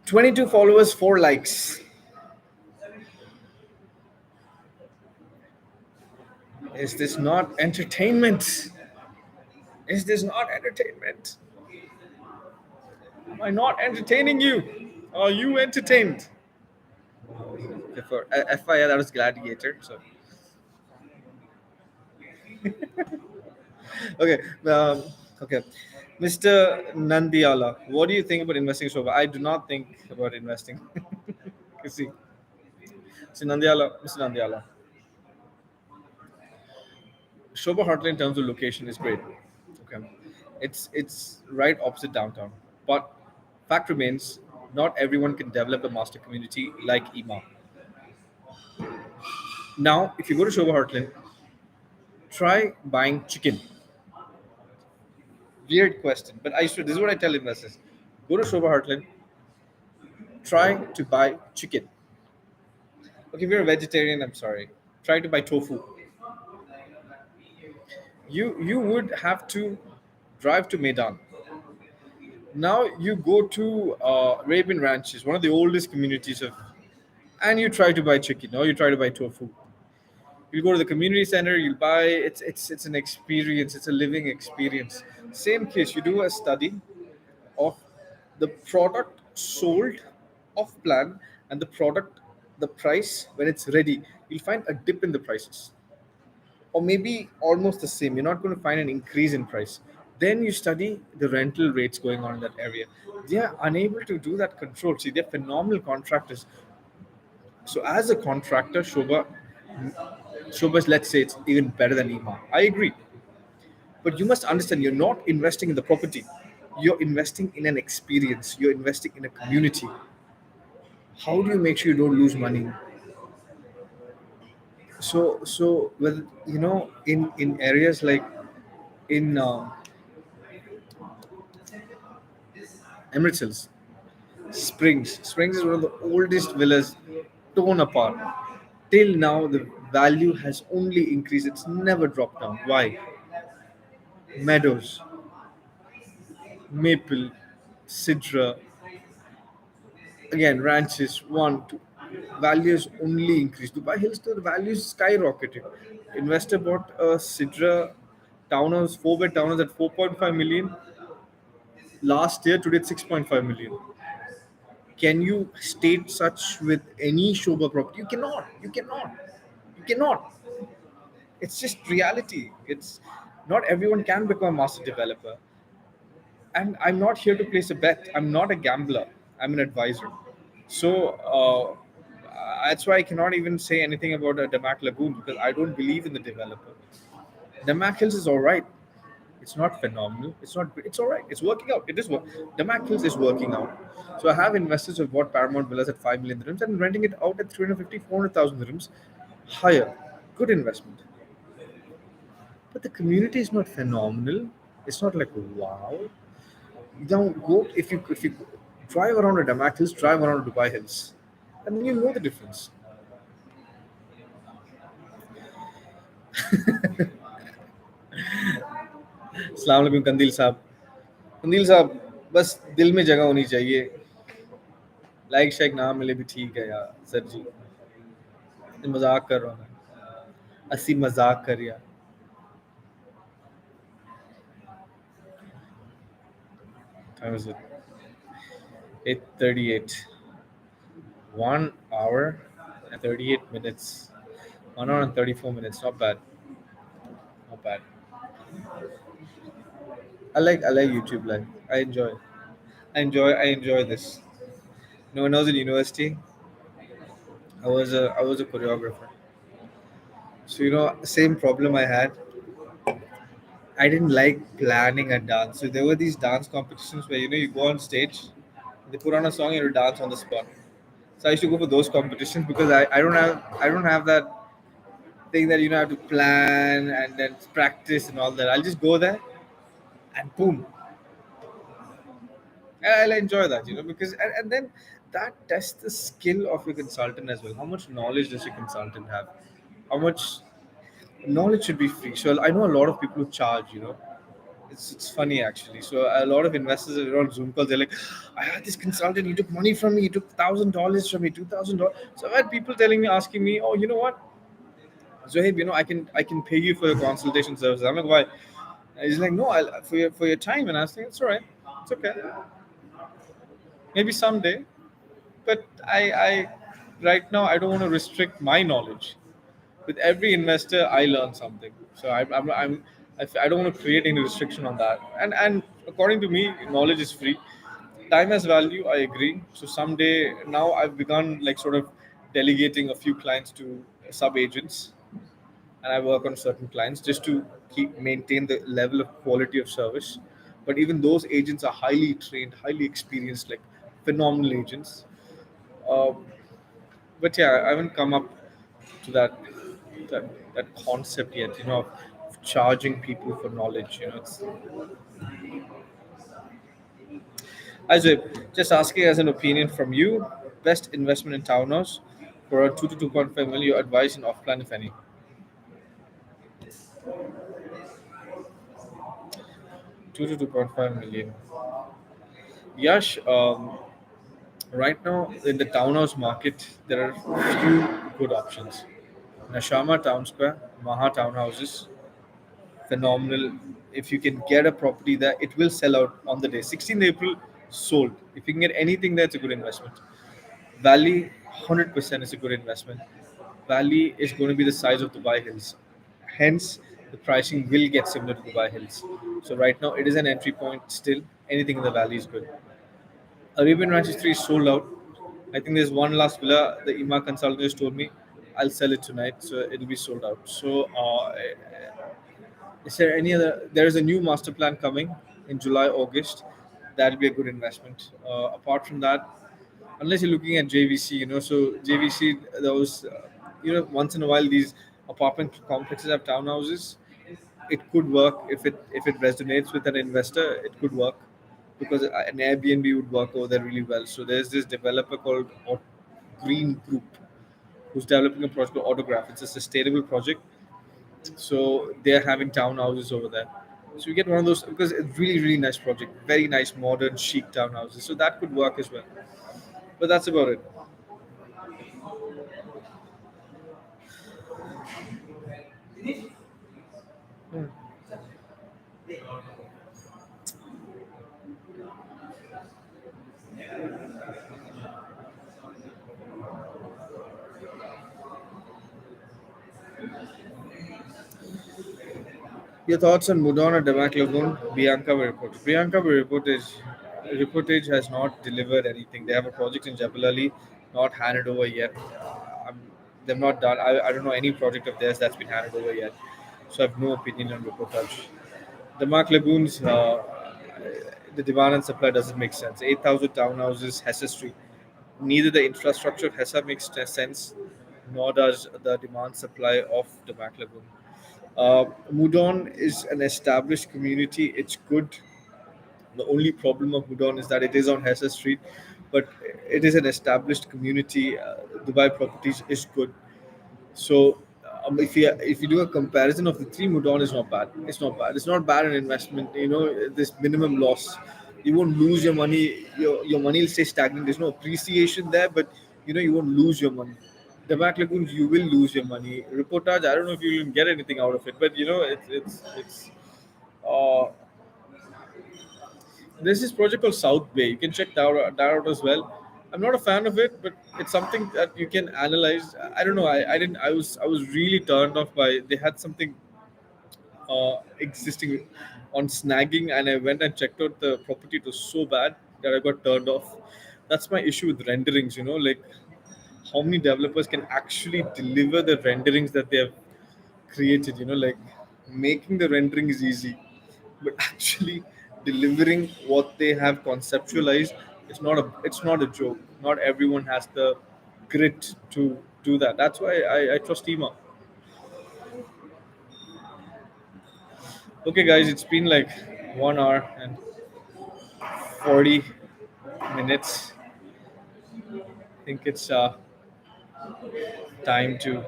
22 followers, 4 likes. Is this not entertainment? Is this not entertainment? Am I not entertaining you? Are you entertained? Okay, for FIR, that was Gladiator. So, okay, okay, Mr. Nandiala, what do you think about investing in Shobha? I do not think about investing. You see, Mr. Nandiala, Shobha Hotel in terms of location is great. Okay, it's right opposite downtown, but fact remains, not everyone can develop a master community like Emaar. Now, if you go to Shobha Heartland, try buying chicken. Weird question, but I swear this is what I tell investors: go to Shobha Heartland, try to buy chicken. Okay, if you're a vegetarian, I'm sorry. Try to buy tofu. You would have to drive to Medan. Now you go to Arabian Ranches, one of the oldest communities of, and you try to buy chicken or you try to buy tofu. You go to the community center, you buy. It's an experience. It's a living experience. Same case. You do a study of the product sold off plan and the product, the price when it's ready, you'll find a dip in the prices, or maybe almost the same. You're not going to find an increase in price. Then you study the rental rates going on in that area. They are unable to do that control. See, they're phenomenal contractors. So as a contractor, Shobha's, let's say it's even better than Ema. I agree. But you must understand, you're not investing in the property. You're investing in an experience. You're investing in a community. How do you make sure you don't lose money? So well, in areas like in Emirates Hills, Springs is one of the oldest villas, torn apart. Till now, the value has only increased. It's never dropped down. Why? Meadows, maple, cedar, again ranches, one, two. Values only increased. Dubai Hills, the values skyrocketed. Investor bought a cedar townhouse, 4-bed townhouse at 4.5 million last year. Today it's 6.5 million. Can you state such with any Shobha property? You cannot. You cannot. You cannot. It's just reality. It's not everyone can become a master developer. And I'm not here to place a bet. I'm not a gambler. I'm an advisor. So that's why I cannot even say anything about a Damac Lagoon because I don't believe in the developer. Damac Hills is all right. It's not phenomenal. It's not. It's all right. It's working out. It is work. Damac Hills is working out. So I have investors who have bought Paramount Villas at 5 million dirhams and renting it out at 350, 400,000 dirhams higher. Good investment. But the community is not phenomenal. It's not like wow. Now go if you drive around the Damac Hills, drive around Dubai Hills, and then you know the difference. अस्सलाम वालेकुम कंदील साहब बस दिल में जगह होनी चाहिए लाइक शाइक ना मिले भी ठीक है यार सर जी मजाक कर रहा हूँ मैं अस्सी मजाक कर यार time is it 8:38 1 hour and 38 minutes 1 hour and 34 minutes not bad not bad. I like YouTube Live. I enjoy this. When I was in university, I was a choreographer. So same problem I had. I didn't like planning a dance. So there were these dance competitions where you go on stage, they put on a song and you dance on the spot. So I used to go for those competitions because I don't have that thing that have to plan and then practice and all that. I'll just go there and boom, and I'll enjoy that, because and then that tests the skill of your consultant as well. How much knowledge does your consultant have? How much knowledge should be free? So I know a lot of people who charge. It's funny actually. So a lot of investors are on Zoom calls. They're like, "I had this consultant. He took money from me. He took $1,000 from me, $2,000." So I've had people telling me, asking me, "Oh, you know what? So hey, I can pay you for your consultation services." I'm like, "Why?" And he's like, "No, I'll for your time." And I was like, "It's all right. It's okay. Maybe someday." But I right now I don't want to restrict my knowledge. With every investor, I learn something. So I don't want to create any restriction on that. And according to me, knowledge is free. Time has value. I agree. So someday now I've begun like sort of delegating a few clients to sub agents, and I work on certain clients just to keep maintain the level of quality of service. But even those agents are highly trained, highly experienced, like phenomenal agents. Uh, but yeah, I haven't come up to that concept yet. Of charging people for knowledge. Ajay, just asking as an opinion from you, best investment in townhouse for around 2 to 2.5 million. Your advice and off plan, if any. 2 to 2.5 million. Yash, right now in the townhouse market, there are few good options. Nashama Town Square, Maha Townhouses, phenomenal. If you can get a property there, it will sell out on the day. 16th April sold. If you can get anything there, it's a good investment. Valley, 100% is a good investment. Valley is going to be the size of Dubai Hills. Hence, the pricing will get similar to Dubai Hills. So right now, it is an entry point still. Anything in the valley is good. Arabian Ranches 3 is sold out. I think there's one last villa. The Emaar consultant just told me I'll sell it tonight, so it'll be sold out. So, is there any other? There is a new master plan coming in July, August. That'll be a good investment. Apart from that, unless you're looking at JVC, so JVC, those, once in a while these apartment complexes have townhouses. It could work if it resonates with an investor. It could work because an Airbnb would work over there really well. So there's this developer called Green Group who's developing a project called Autograph. It's a sustainable project, so they're having townhouses over there. So you get one of those because it's really really nice project, very nice modern chic townhouses. So that could work as well. But that's about it. Your thoughts on Mudon Demak Lagoon? Bianca will report. Bianca will report is reportage has not delivered anything. They have a project in Jebel Ali, not handed over yet. They've not done. I don't know any project of theirs that's been handed over yet. So I have no opinion on reportage. The Mark Lagoons, the demand and supply doesn't make sense. 8,000 townhouses, Hessa Street. Neither the infrastructure of Hessa makes sense, nor does the demand supply of the Mark Lagoon. Mudon is an established community. It's good. The only problem of Mudon is that it is on Hessa Street, but it is an established community. Dubai Properties is good. So if you do a comparison of the three, Mudon is not bad. It's not bad. It's not bad an investment. This minimum loss, you won't lose your money. Your money will stay stagnant. There's no appreciation there, but you won't lose your money. The back lagoons, you will lose your money. Reportage, I don't know if you will get anything out of it, but it's. Uh, there's this project called South Bay. You can check that out as well. I'm not a fan of it, but it's something that you can analyze. I don't know. I didn't. I was really turned off by. They had something existing on snagging, and I went and checked out the property. It was so bad that I got turned off. That's my issue with renderings. Like how many developers can actually deliver the renderings that they have created. Like making the rendering is easy, but actually delivering what they have conceptualized, it's not a joke. Not everyone has the grit to do that. That's why I trust Emaar. Okay, guys, it's been like 1 hour and 40 minutes. I think it's time to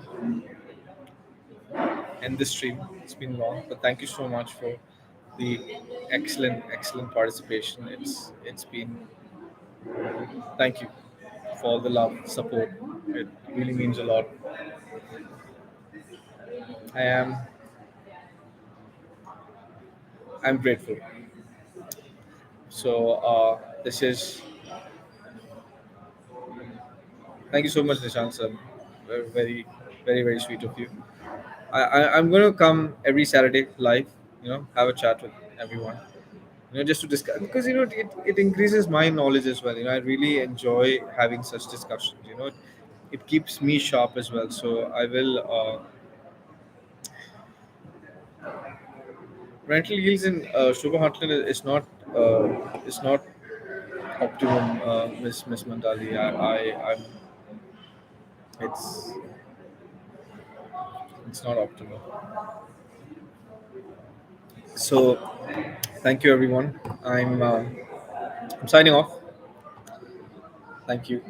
end the stream. It's been long, but thank you so much for the excellent participation. It's been thank you for all the love, support. It really means a lot. I am I'm grateful. So this is thank you so much, Nishant sir. Very very sweet of you. I'm going to come every Saturday live. Have a chat with everyone. Just to discuss, because it increases my knowledge as well. I really enjoy having such discussions. It keeps me sharp as well. So I will. Rental yields in Shubha Hotel is not optimum, Miss Mandali. I'm it's it's not optimal. So thank you everyone. I'm signing off. Thank you.